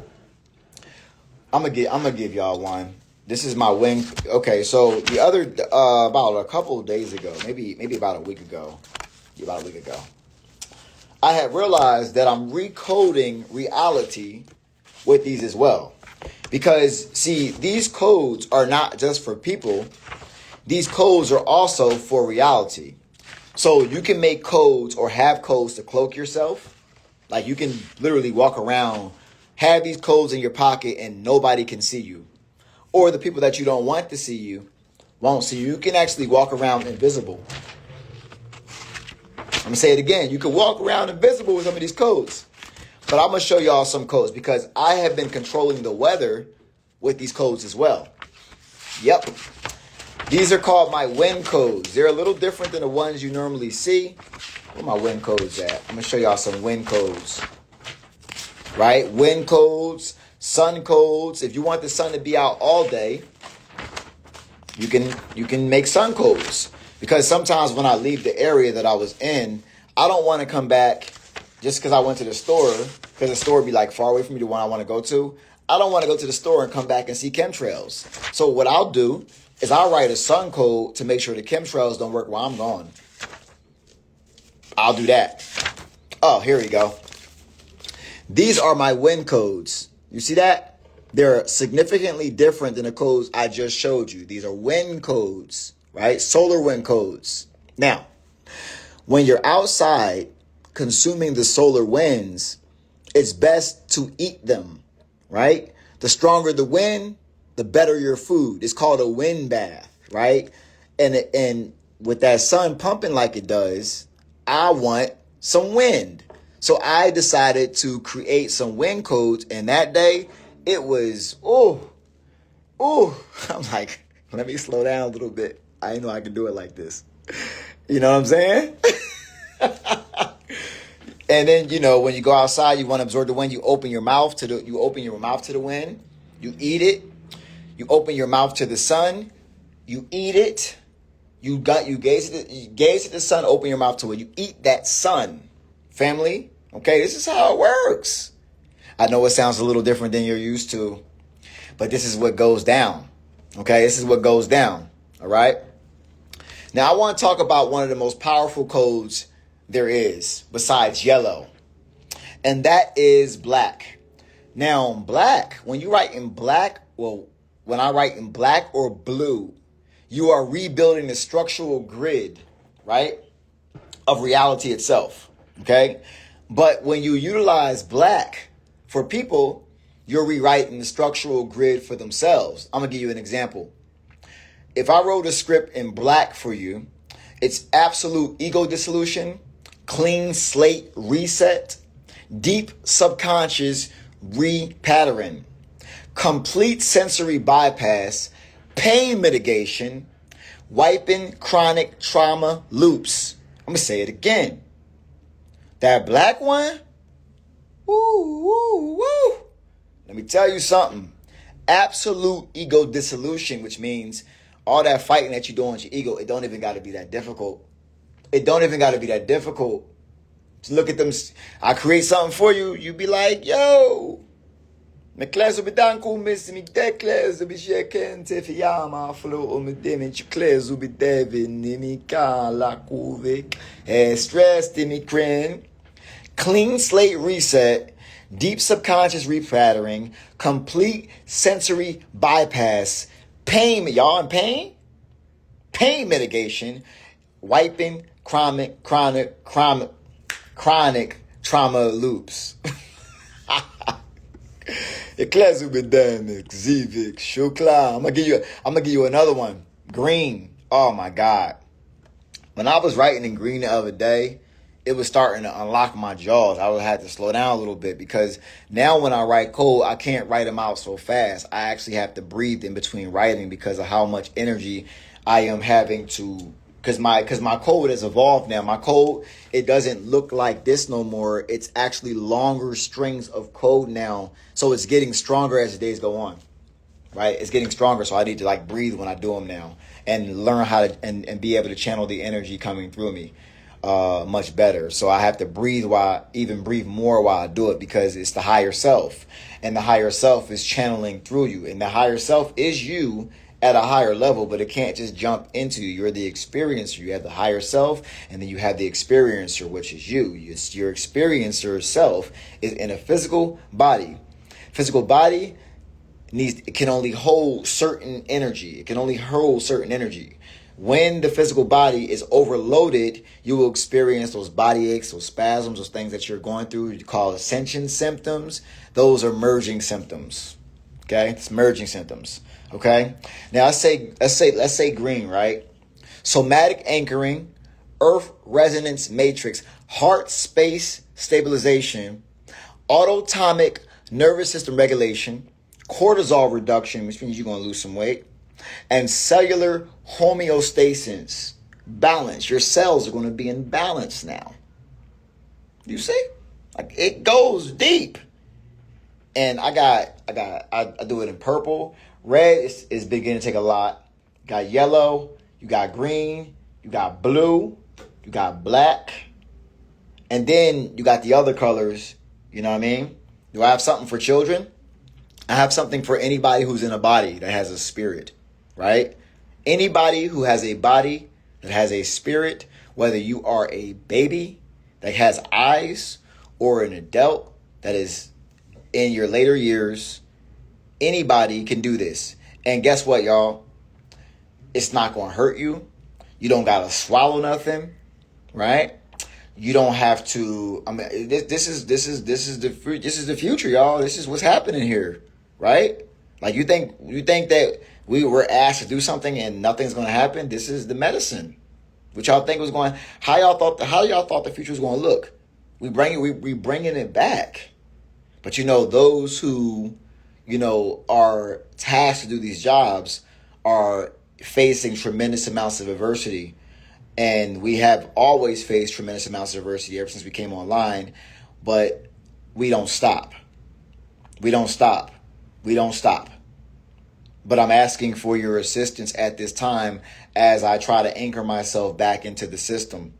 I'm gonna give y'all one. This is my wing. Okay, so the other about a couple of days ago, maybe about a week ago. I had realized that I'm recoding reality with these as well. Because, see, these codes are not just for people. These codes are also for reality. So you can make codes or have codes to cloak yourself. Like, you can literally walk around, have these codes in your pocket, and nobody can see you. Or the people that you don't want to see you won't see you. You can actually walk around invisible. I'm going to say it again. You can walk around invisible with some of these codes. But I'm going to show y'all some codes because I have been controlling the weather with these codes as well. Yep. These are called my win codes. They're a little different than the ones you normally see. Where my win codes at? I'm going to show y'all some win codes. Right? Win codes, sun codes. If you want the sun to be out all day, you can make sun codes. Because sometimes when I leave the area that I was in, I don't want to come back just because I went to the store, because the store would be like far away from me, the one I want to go to. I don't want to go to the store and come back and see chemtrails. So what I'll do is I'll write a sun code to make sure the chemtrails don't work while I'm gone. I'll do that. Oh, here we go. These are my win codes. You see that? They're significantly different than the codes I just showed you. These are win codes, right? Solar wind codes. Now, when you're outside consuming the solar winds, it's best to eat them, right? The stronger the wind, the better your food. It's called a wind bath, right? And with that sun pumping like it does, I want some wind. So I decided to create some wind codes, and that day it was, I'm like, let me slow down a little bit. I didn't know I could do it like this. You know what I'm saying? And then, when you go outside, you want to absorb the wind. You open your mouth to the wind. You eat it. You open your mouth to the sun. You eat it. You gaze at the sun. Open your mouth to it. You eat that sun, family. Okay, this is how it works. I know it sounds a little different than you're used to, but this is what goes down. Okay, this is what goes down. All right. Now I want to talk about one of the most powerful codes there is besides yellow, and that is black. Now, black, when you write in black, when I write in black or blue, you are rebuilding the structural grid, right, of reality itself, okay? But when you utilize black for people, you're rewriting the structural grid for themselves. I'm going to give you an example. If I wrote a script in black for you, it's absolute ego dissolution, clean slate reset, deep subconscious repattern, complete sensory bypass, pain mitigation, wiping chronic trauma loops. I'm going to say it again. That black one, woo. Let me tell you something. Absolute ego dissolution, which means all that fighting that you're doing with your ego, it don't even got to be that difficult. It don't even got to be that difficult. Just look at them. I create something for you. You be like, yo. Me klezo bidanku misi mi deklezo bi shekente fiyama flo me demi chuklezo bi devi ni mi kan la kuve stress mi crin. Clean slate reset, deep subconscious repattering, complete sensory bypass, pain, y'all in pain? Pain mitigation, wiping chronic trauma loops. Ecclesiastic, Zivik, Shukla. I'm gonna give you another one. Green. Oh my God. When I was writing in green the other day, it was starting to unlock my jaws. I would have to slow down a little bit because now when I write code, I can't write them out so fast. I actually have to breathe in between writing because of how much energy I am having to. Because my code has evolved now. My code, it doesn't look like this no more. It's actually longer strings of code now. So it's getting stronger as the days go on. Right? It's getting stronger. So I need to breathe when I do them now and learn how to and be able to channel the energy coming through me much better. So I have to breathe more while I do it because it's the higher self. And the higher self is channeling through you. And the higher self is you at a higher level, but it can't just jump into you. You're the experiencer. You have the higher self, and then you have the experiencer, which is you. It's your experiencer self is in a physical body. Physical body can only hold certain energy. It can only hold certain energy. When the physical body is overloaded, you will experience those body aches, those spasms, those things that you're going through. You call ascension symptoms. Those are merging symptoms. Okay, it's merging symptoms. Okay, now let's say green, right? Somatic anchoring, earth resonance matrix, heart space stabilization, autonomic nervous system regulation, cortisol reduction, which means you're going to lose some weight, And cellular homeostasis, balance. Your cells are going to be in balance now. You see? Like, it goes deep. And I do it in purple. Red is beginning to take a lot. You got yellow, you got green, you got blue, you got black. And then you got the other colors, you know what I mean? Do I have something for children? I have something for anybody who's in a body that has a spirit, right? Anybody who has a body that has a spirit, whether you are a baby that has eyes or an adult that is in your later years, anybody can do this. And guess what, y'all? It's not going to hurt you. You don't got to swallow nothing, right? You don't have to. I mean, this is the future, y'all. This is what's happening here, right? Like, you think that we were asked to do something and nothing's going to happen? This is the medicine. What y'all think was going? How y'all thought the future was going to look? We bringing it back. But those who are tasked to do these jobs are facing tremendous amounts of adversity. And we have always faced tremendous amounts of adversity ever since we came online, but we don't stop. We don't stop. We don't stop. But I'm asking for your assistance at this time as I try to anchor myself back into the system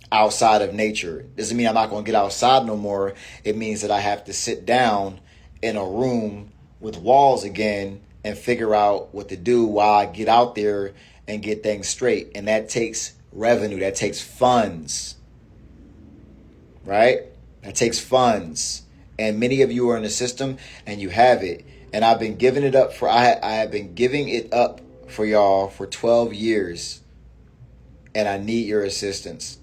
outside of nature. Doesn't mean I'm not going to get outside no more. It means that I have to sit down in a room with walls again and figure out what to do while I get out there and get things straight. And that takes revenue. That takes funds. Right? That takes funds. And many of you are in the system and you have it. And I've been giving it up I have been giving it up for y'all for 12 years. And I need your assistance.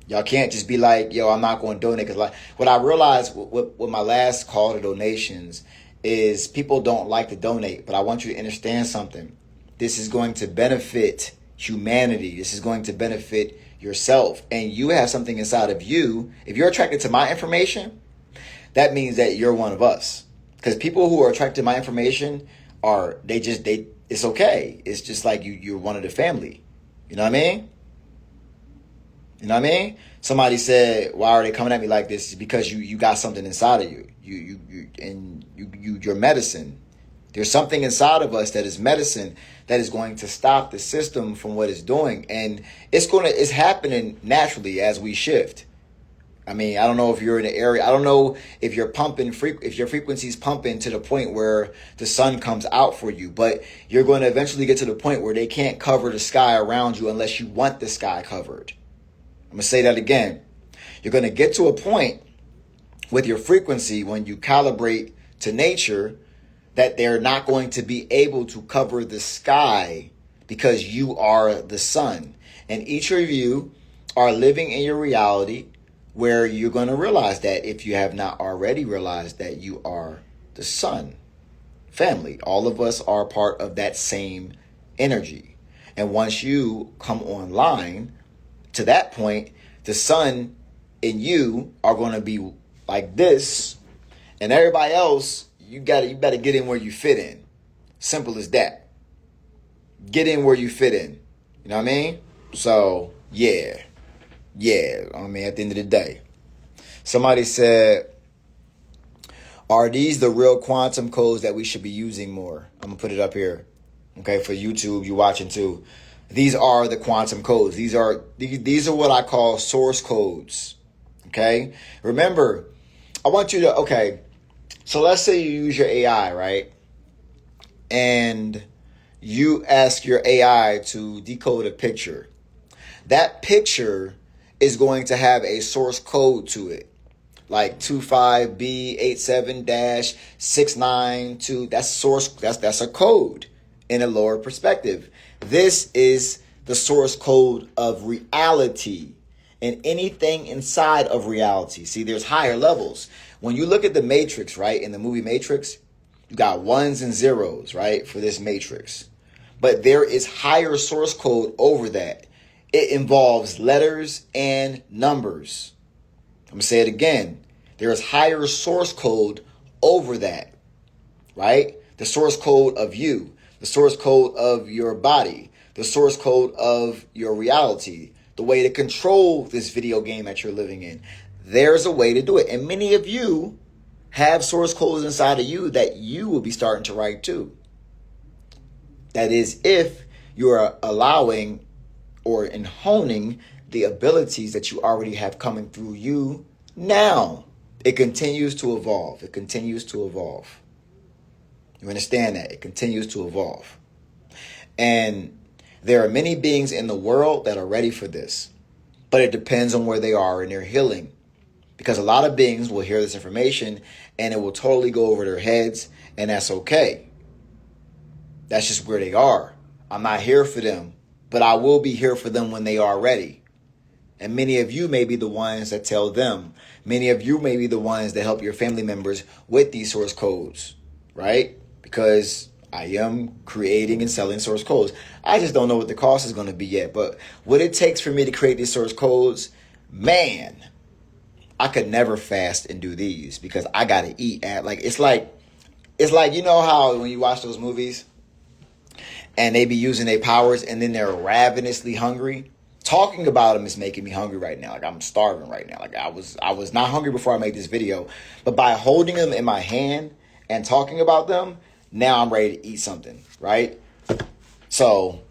Y'all can't just be like, yo, I'm not going to donate. Because what I realized with my last call to donations is people don't like to donate. But I want you to understand something. This is going to benefit humanity. This is going to benefit yourself. And you have something inside of you. If you're attracted to my information, that means that you're one of us. Because people who are attracted to my information it's okay. It's just like you're one of the family. You know what I mean? You know what I mean? Somebody said, why are they coming at me like this? It's because you got something inside of you. You're medicine. There's something inside of us that is medicine that is going to stop the system from what it's doing. And it's happening naturally as we shift. I mean, I don't know if you're in the area. I don't know if you're if your frequency's pumping to the point where the sun comes out for you, but you're going to eventually get to the point where they can't cover the sky around you unless you want the sky covered. I'm going to say that again. You're going to get to a point with your frequency when you calibrate to nature that they're not going to be able to cover the sky because you are the sun. And each of you are living in your reality where you're going to realize that if you have not already realized that you are the sun family. All of us are part of that same energy. And once you come online, to that point, the sun and you are going to be like this, and everybody else, you better get in where you fit in. Simple as that. Get in where you fit in. You know what I mean? So, yeah. I mean, at the end of the day. Somebody said, are these the real quantum codes that we should be using more? I'm going to put it up here. Okay, for YouTube, you watching too. These are the quantum codes. These are what I call source codes. Okay? Remember, I want you to, okay, so let's say you use your AI, right? And you ask your AI to decode a picture. That picture is going to have a source code to it. Like 25B87-692. That's a code in a lower perspective. This is the source code of reality and anything inside of reality. See, there's higher levels. When you look at the Matrix, right, in the movie Matrix, you got ones and zeros, right, for this Matrix. But there is higher source code over that. It involves letters and numbers. I'm going to say it again. There is higher source code over that, right? The source code of you. the source code of your body, the source code of your reality, the way to control this video game that you're living in. There's a way to do it. And many of you have source codes inside of you that you will be starting to write too. That is, if you're allowing or in honing the abilities that you already have coming through you now. It continues to evolve. It continues to evolve. You understand that? It continues to evolve. And there are many beings in the world that are ready for this. But it depends on where they are in their healing. Because a lot of beings will hear this information and it will totally go over their heads. And that's okay. That's just where they are. I'm not here for them. But I will be here for them when they are ready. And many of you may be the ones that tell them. Many of you may be the ones that help your family members with these source codes, right? Because I am creating and selling source codes. I just don't know what the cost is going to be yet. But what it takes for me to create these source codes, man, I could never fast and do these because I got to eat at it's like, you know how when you watch those movies and they be using their powers and then they're ravenously hungry. Talking about them is making me hungry right now. Like I'm starving right now. Like I was not hungry before I made this video, but by holding them in my hand and talking about them, now I'm ready to eat something, right? So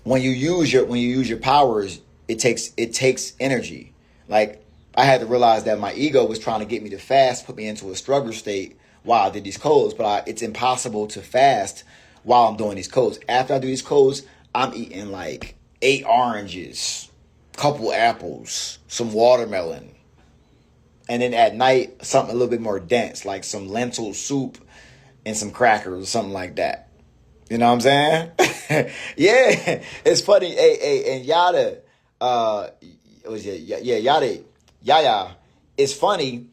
when you use your powers, it takes energy. Like I had to realize that my ego was trying to get me to fast, put me into a struggle state while I did these codes, but it's impossible to fast while I'm doing these codes. After I do these codes, I'm eating like 8 oranges, couple apples, some watermelon. And then at night, something a little bit more dense, like some lentil soup and some crackers or something like that. You know what I'm saying? Yeah, it's funny. Hey, and Yada, Yaya, it's funny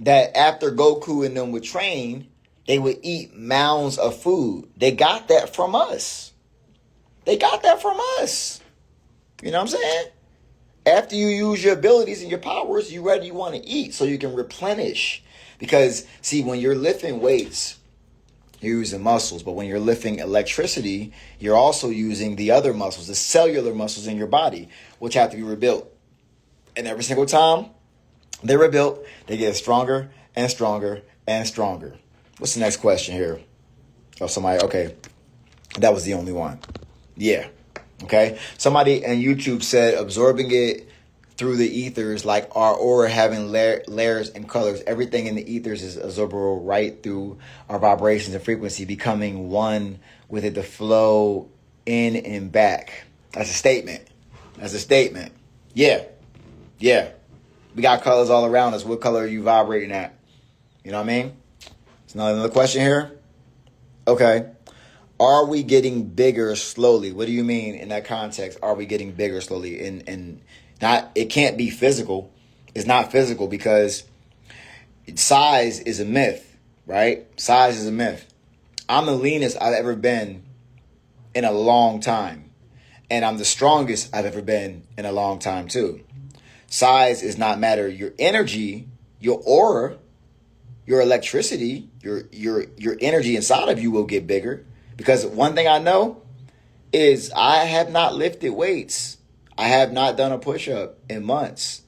that after Goku and them would train, they would eat mounds of food. They got that from us. You know what I'm saying? After you use your abilities and your powers, you want to eat so you can replenish. Because, see, when you're lifting weights, you're using muscles. But when you're lifting electricity, you're also using the other muscles, the cellular muscles in your body, which have to be rebuilt. And every single time they're rebuilt, they get stronger and stronger and stronger. What's the next question here? Oh, somebody, okay. That was the only one. Yeah. Okay. Somebody on YouTube said absorbing it through the ethers, like our aura having layers and colors. Everything in the ethers is absorbable right through our vibrations and frequency, becoming one with it to flow in and back. That's a statement. Yeah. We got colors all around us. What color are you vibrating at? You know what I mean? It's another question here. Okay. Are we getting bigger slowly? What do you mean in that context? Are we getting bigger slowly? And not, it can't be physical. It's not physical because size is a myth, right? Size is a myth. I'm the leanest I've ever been in a long time. And I'm the strongest I've ever been in a long time too. Size is not matter. Your energy, your aura, your electricity, your energy inside of you will get bigger. Because one thing I know is I have not lifted weights. I have not done a push-up in months.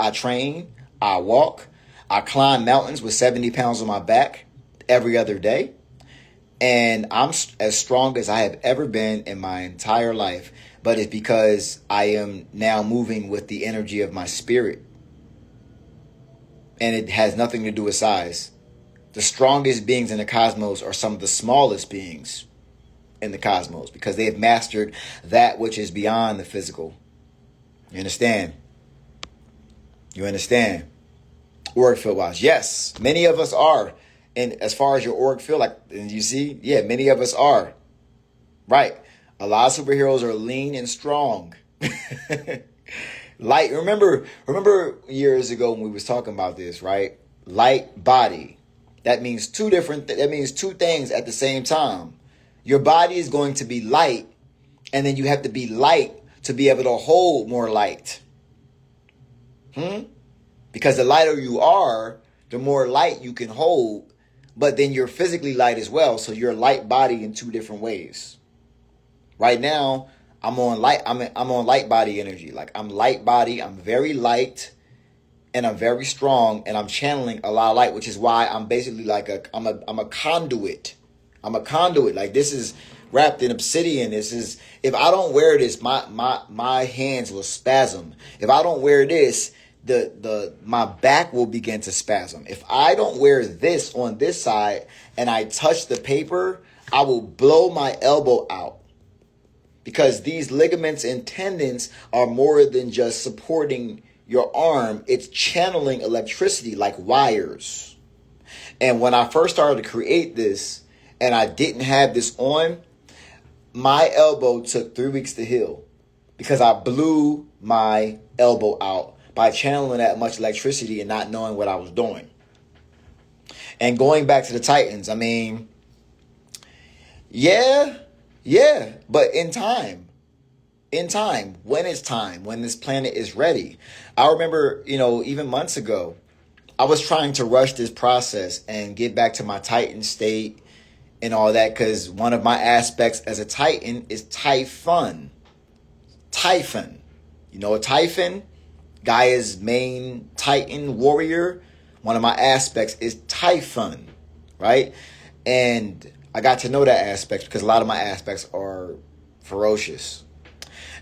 I train, I walk, I climb mountains with 70 pounds on my back every other day. And I'm as strong as I have ever been in my entire life. But it's because I am now moving with the energy of my spirit. And it has nothing to do with size. The strongest beings in the cosmos are some of the smallest beings in the cosmos because they have mastered that which is beyond the physical. You understand? Auric field wise. Yes, many of us are. And as far as your auric field, like you see, yeah, many of us are. Right. A lot of superheroes are lean and strong. Light. Remember years ago when we was talking about this, right? Light body. That means two things at the same time. Your body is going to be light, and then you have to be light to be able to hold more light. Because the lighter you are, the more light you can hold but then you're physically light as well. So you're a light body in two different ways. Right now, I'm on light body energy. Like I'm light body, I'm very light, and I'm very strong, and I'm channeling a lot of light, which is why I'm basically like I'm a conduit. I'm a conduit. Like this is wrapped in obsidian. This is, if I don't wear this, my hands will spasm. If I don't wear this, my back will begin to spasm. If I don't wear this on this side and I touch the paper, I will blow my elbow out. Because these ligaments and tendons are more than just supporting your arm. It's channeling electricity like wires. And when I first started to create this and I didn't have this on, my elbow took 3 weeks to heal because I blew my elbow out by channeling that much electricity and not knowing what I was doing. And going back to the Titans, I mean, yeah, but in time, when it's time, when this planet is ready. I remember, even months ago, I was trying to rush this process and get back to my Titan state and all that, because one of my aspects as a Titan is Typhon. Typhon. You know a Typhon? Gaia's main Titan warrior. One of my aspects is Typhon, right? And I got to know that aspect because a lot of my aspects are ferocious.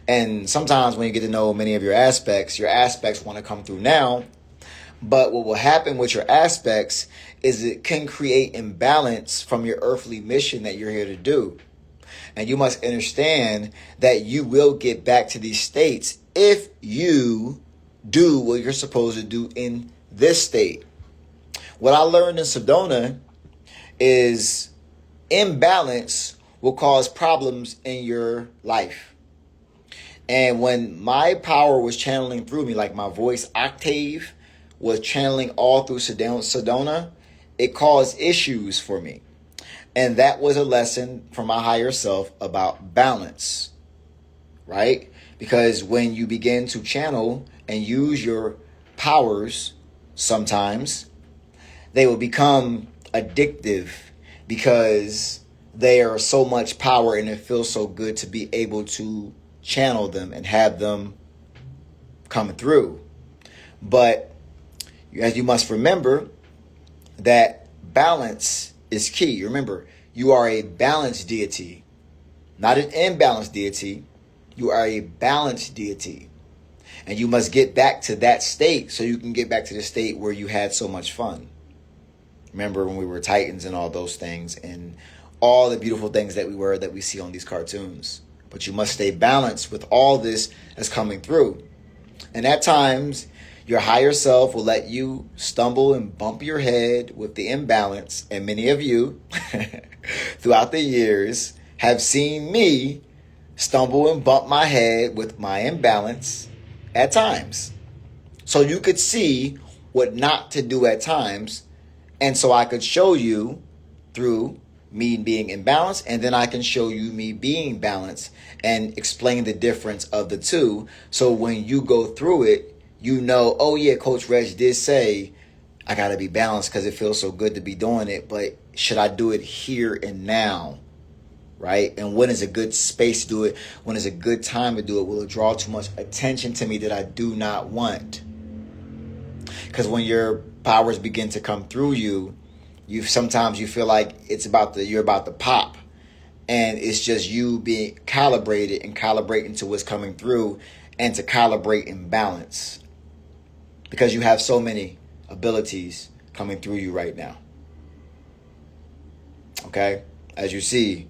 And sometimes when you get to know many of your aspects want to come through now. But what will happen with your aspects is it can create imbalance from your earthly mission that you're here to do. And you must understand that you will get back to these states if you do what you're supposed to do in this state. What I learned in Sedona is imbalance will cause problems in your life. And when my power was channeling through me, like my voice octave was channeling all through Sedona, it caused issues for me. And that was a lesson from my higher self about balance, right? Because when you begin to channel and use your powers, sometimes they will become addictive because they are so much power and it feels so good to be able to channel them and have them come through. But as you must remember that balance is key. Remember, you are a balanced deity, not an imbalanced deity. You are a balanced deity. And you must get back to that state so you can get back to the state where you had so much fun. Remember when we were Titans and all those things and all the beautiful things that we see on these cartoons. But you must stay balanced with all this that's coming through. And at times, your higher self will let you stumble and bump your head with the imbalance. And many of you throughout the years have seen me stumble and bump my head with my imbalance at times. So you could see what not to do at times. And so I could show you through me being imbalanced, and then I can show you me being balanced and explain the difference of the two. So when you go through it, you know, oh yeah, Coach Reg did say I got to be balanced because it feels so good to be doing it. But should I do it here and now? Right? And when is a good space to do it? When is a good time to do it? Will it draw too much attention to me that I do not want? Because when your powers begin to come through you, sometimes you feel like you're about to pop, and it's just you being calibrated and calibrating to what's coming through, and to calibrate in balance, because you have so many abilities coming through you right now. Okay, as you see,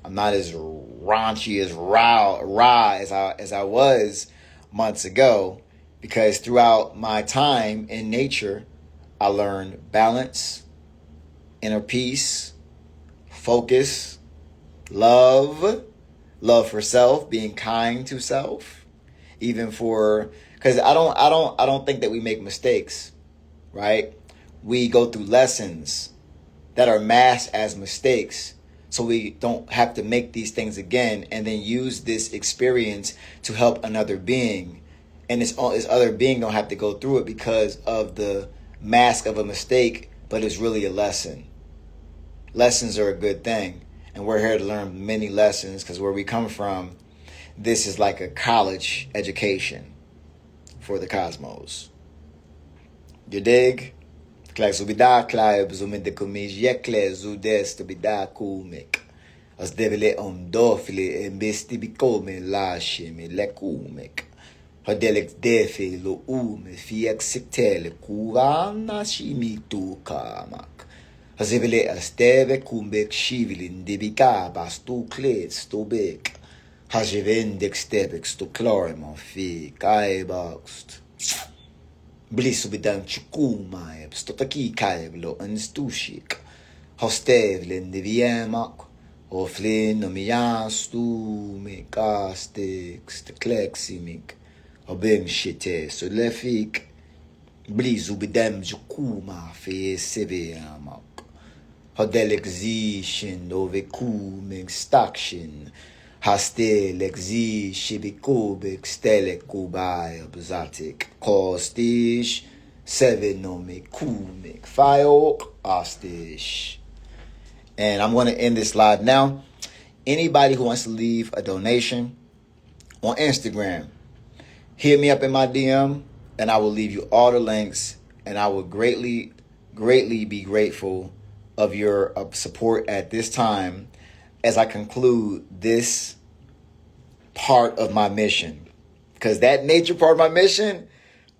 I'm not as raunchy as rah as I was months ago, because throughout my time in nature, I learned balance, inner peace, focus, love for self, being kind to self, because I don't think that we make mistakes, right? We go through lessons that are masked as mistakes, so we don't have to make these things again, and then use this experience to help another being, and this other being don't have to go through it because of the mask of a mistake, but it's really a lesson. lessons are a good thing. And we're here to learn many lessons because where we come from, this is like a college education for the cosmos. You dig? Klezubida kleib zuminde kumish yekle zudes to bida kumik. As devile ondofili e misti bikome lashimi lekumik. Hadelek defi lo ume fiek siktele kurana shimi tu kamak. Hazivile asteve kumbek shivilin debika bastu klet stobek. Hajivendik stebek sto klorimon fi kaibakst. Blisubidan chukumaeb stotaki kaeblo enstushik. Hostevlen deviemak. Oflin omiastu mikastik stekleximik. Obem shite solefik. Blisubidem jukuma fe seveamak. Hodelek zishin ovekumik stakshin. Hastelek zishibikubik stelek kubai obzatik. Kostish sevenomik kumik fayok astish. And I'm going to end this live now. Anybody who wants to leave a donation on Instagram, hit me up in my DM and I will leave you all the links. And I will greatly, greatly be grateful of your support at this time as I conclude this part of my mission. Because that nature part of my mission,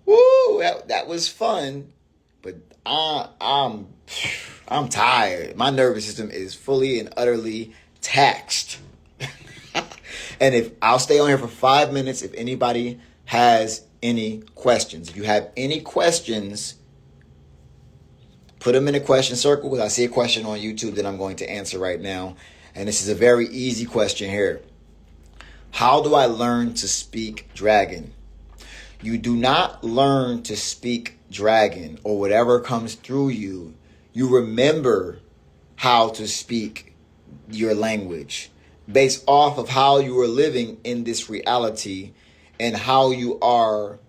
woo, that was fun. But I'm tired. My nervous system is fully and utterly taxed. And if I'll stay on here for 5 minutes if anybody has any questions. If you have any questions, put them in a question circle because I see a question on YouTube that I'm going to answer right now. And this is a very easy question here. How do I learn to speak dragon? You do not learn to speak dragon or whatever comes through you. You remember how to speak your language based off of how you are living in this reality and how you are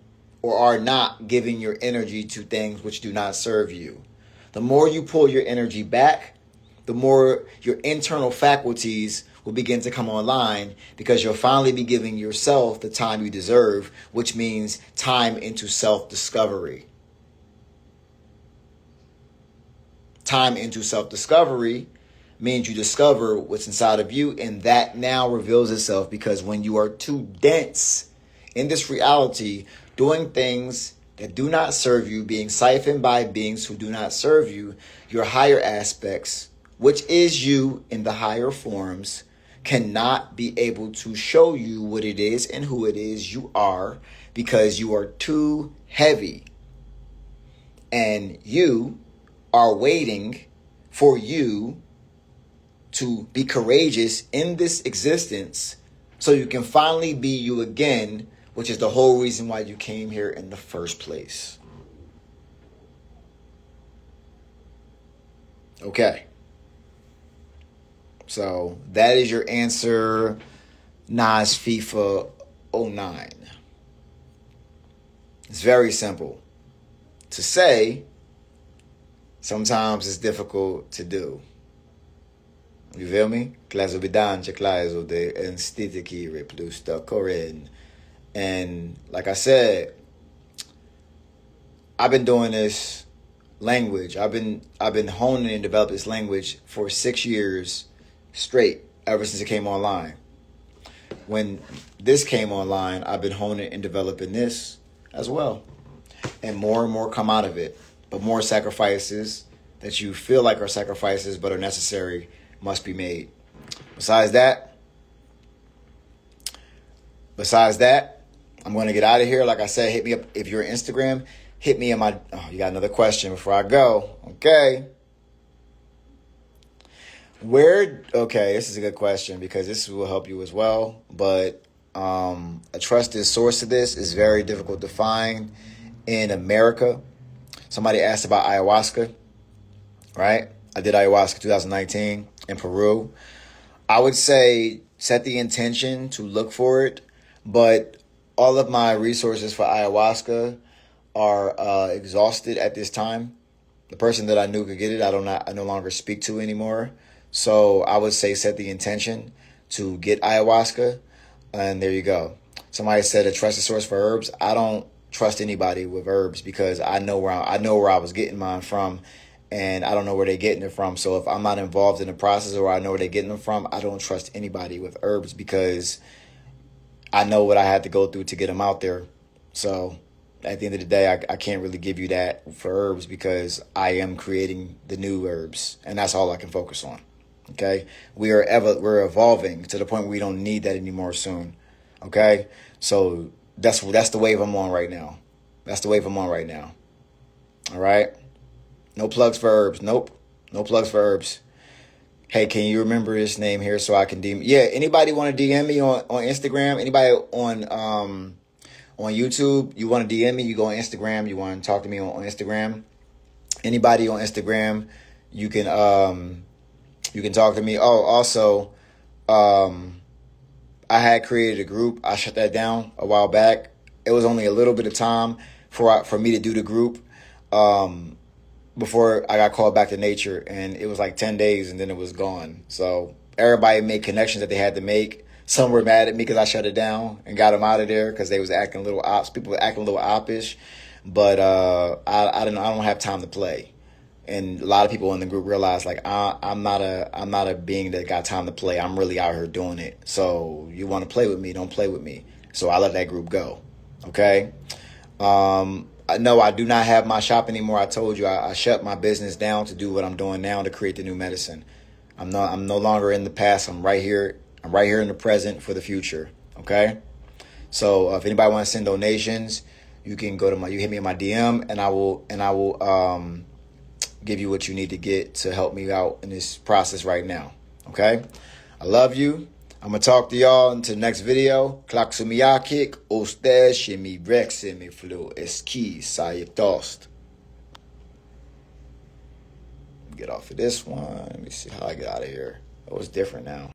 or are not giving your energy to things which do not serve you. The more you pull your energy back, the more your internal faculties will begin to come online because you'll finally be giving yourself the time you deserve, which means time into self-discovery. Time into self-discovery means you discover what's inside of you, and that now reveals itself because when you are too dense in this reality, doing things that do not serve you, being siphoned by beings who do not serve you, your higher aspects, which is you in the higher forms, cannot be able to show you what it is and who it is you are because you are too heavy. And you are waiting for you to be courageous in this existence so you can finally be you again, which is the whole reason why you came here in the first place. Okay. So that is your answer, Nas FIFA 09. It's very simple to say. Sometimes it's difficult to do. You feel me? And like I said, I've been doing this language. I've been honing and developing this language for 6 years straight, ever since it came online. When this came online, I've been honing and developing this as well. And more come out of it. But more sacrifices that you feel like are sacrifices but are necessary must be made. Besides that, I'm going to get out of here. Like I said, hit me up if you're on Instagram. Hit me in my... Oh, you got another question before I go. Okay. Okay, this is a good question because this will help you as well. But a trusted source of this is very difficult to find in America. Somebody asked about ayahuasca, right? I did ayahuasca 2019 in Peru. I would say set the intention to look for it, but all of my resources for ayahuasca are exhausted at this time. The person that I knew could get it, I no longer speak to anymore. So I would say set the intention to get ayahuasca, and there you go. Somebody said a trusted source for herbs. I don't trust anybody with herbs because I know where I was getting mine from, and I don't know where they're getting it from. So if I'm not involved in the process or I know where they're getting them from, I don't trust anybody with herbs because I know what I had to go through to get them out there. So at the end of the day, I can't really give you that for herbs because I am creating the new herbs, and that's all I can focus on. Okay, we're evolving to the point where we don't need that anymore soon. Okay, so that's the wave I'm on right now. That's the wave I'm on right now. All right, no plugs for herbs. Nope, no plugs for herbs. Hey, can you remember this name here so I can DM? Yeah, anybody want to DM me on Instagram? Anybody on YouTube, you want to DM me, you go on Instagram, you want to talk to me on Instagram. Anybody on Instagram, you can talk to me. Oh, also, I had created a group. I shut that down a while back. It was only a little bit of time for me to do the group before I got called back to nature, and it was like 10 days and then it was gone. So everybody made connections that they had to make. Some were mad at me because I shut it down and got them out of there because they was acting a little ops. People were acting a little oppish, but I don't have time to play. And a lot of people in the group realized like I'm not a being that got time to play. I'm really out here doing it. So you want to play with me? Don't play with me. So I let that group go. Okay. No, I do not have my shop anymore. I told you I shut my business down to do what I'm doing now to create the new medicine. I'm no longer in the past. I'm right here. I'm right here in the present for the future. Okay. So if anybody wants to send donations, you can you hit me in my DM, and I will give you what you need to get to help me out in this process right now. Okay. I love you. I'm going to talk to y'all until the next video. Klaxumiyakik, usted, Chime Reginald-Brown-387, eski, sayetost. Get off of this one. Let me see how I get out of here. Oh, it's different now.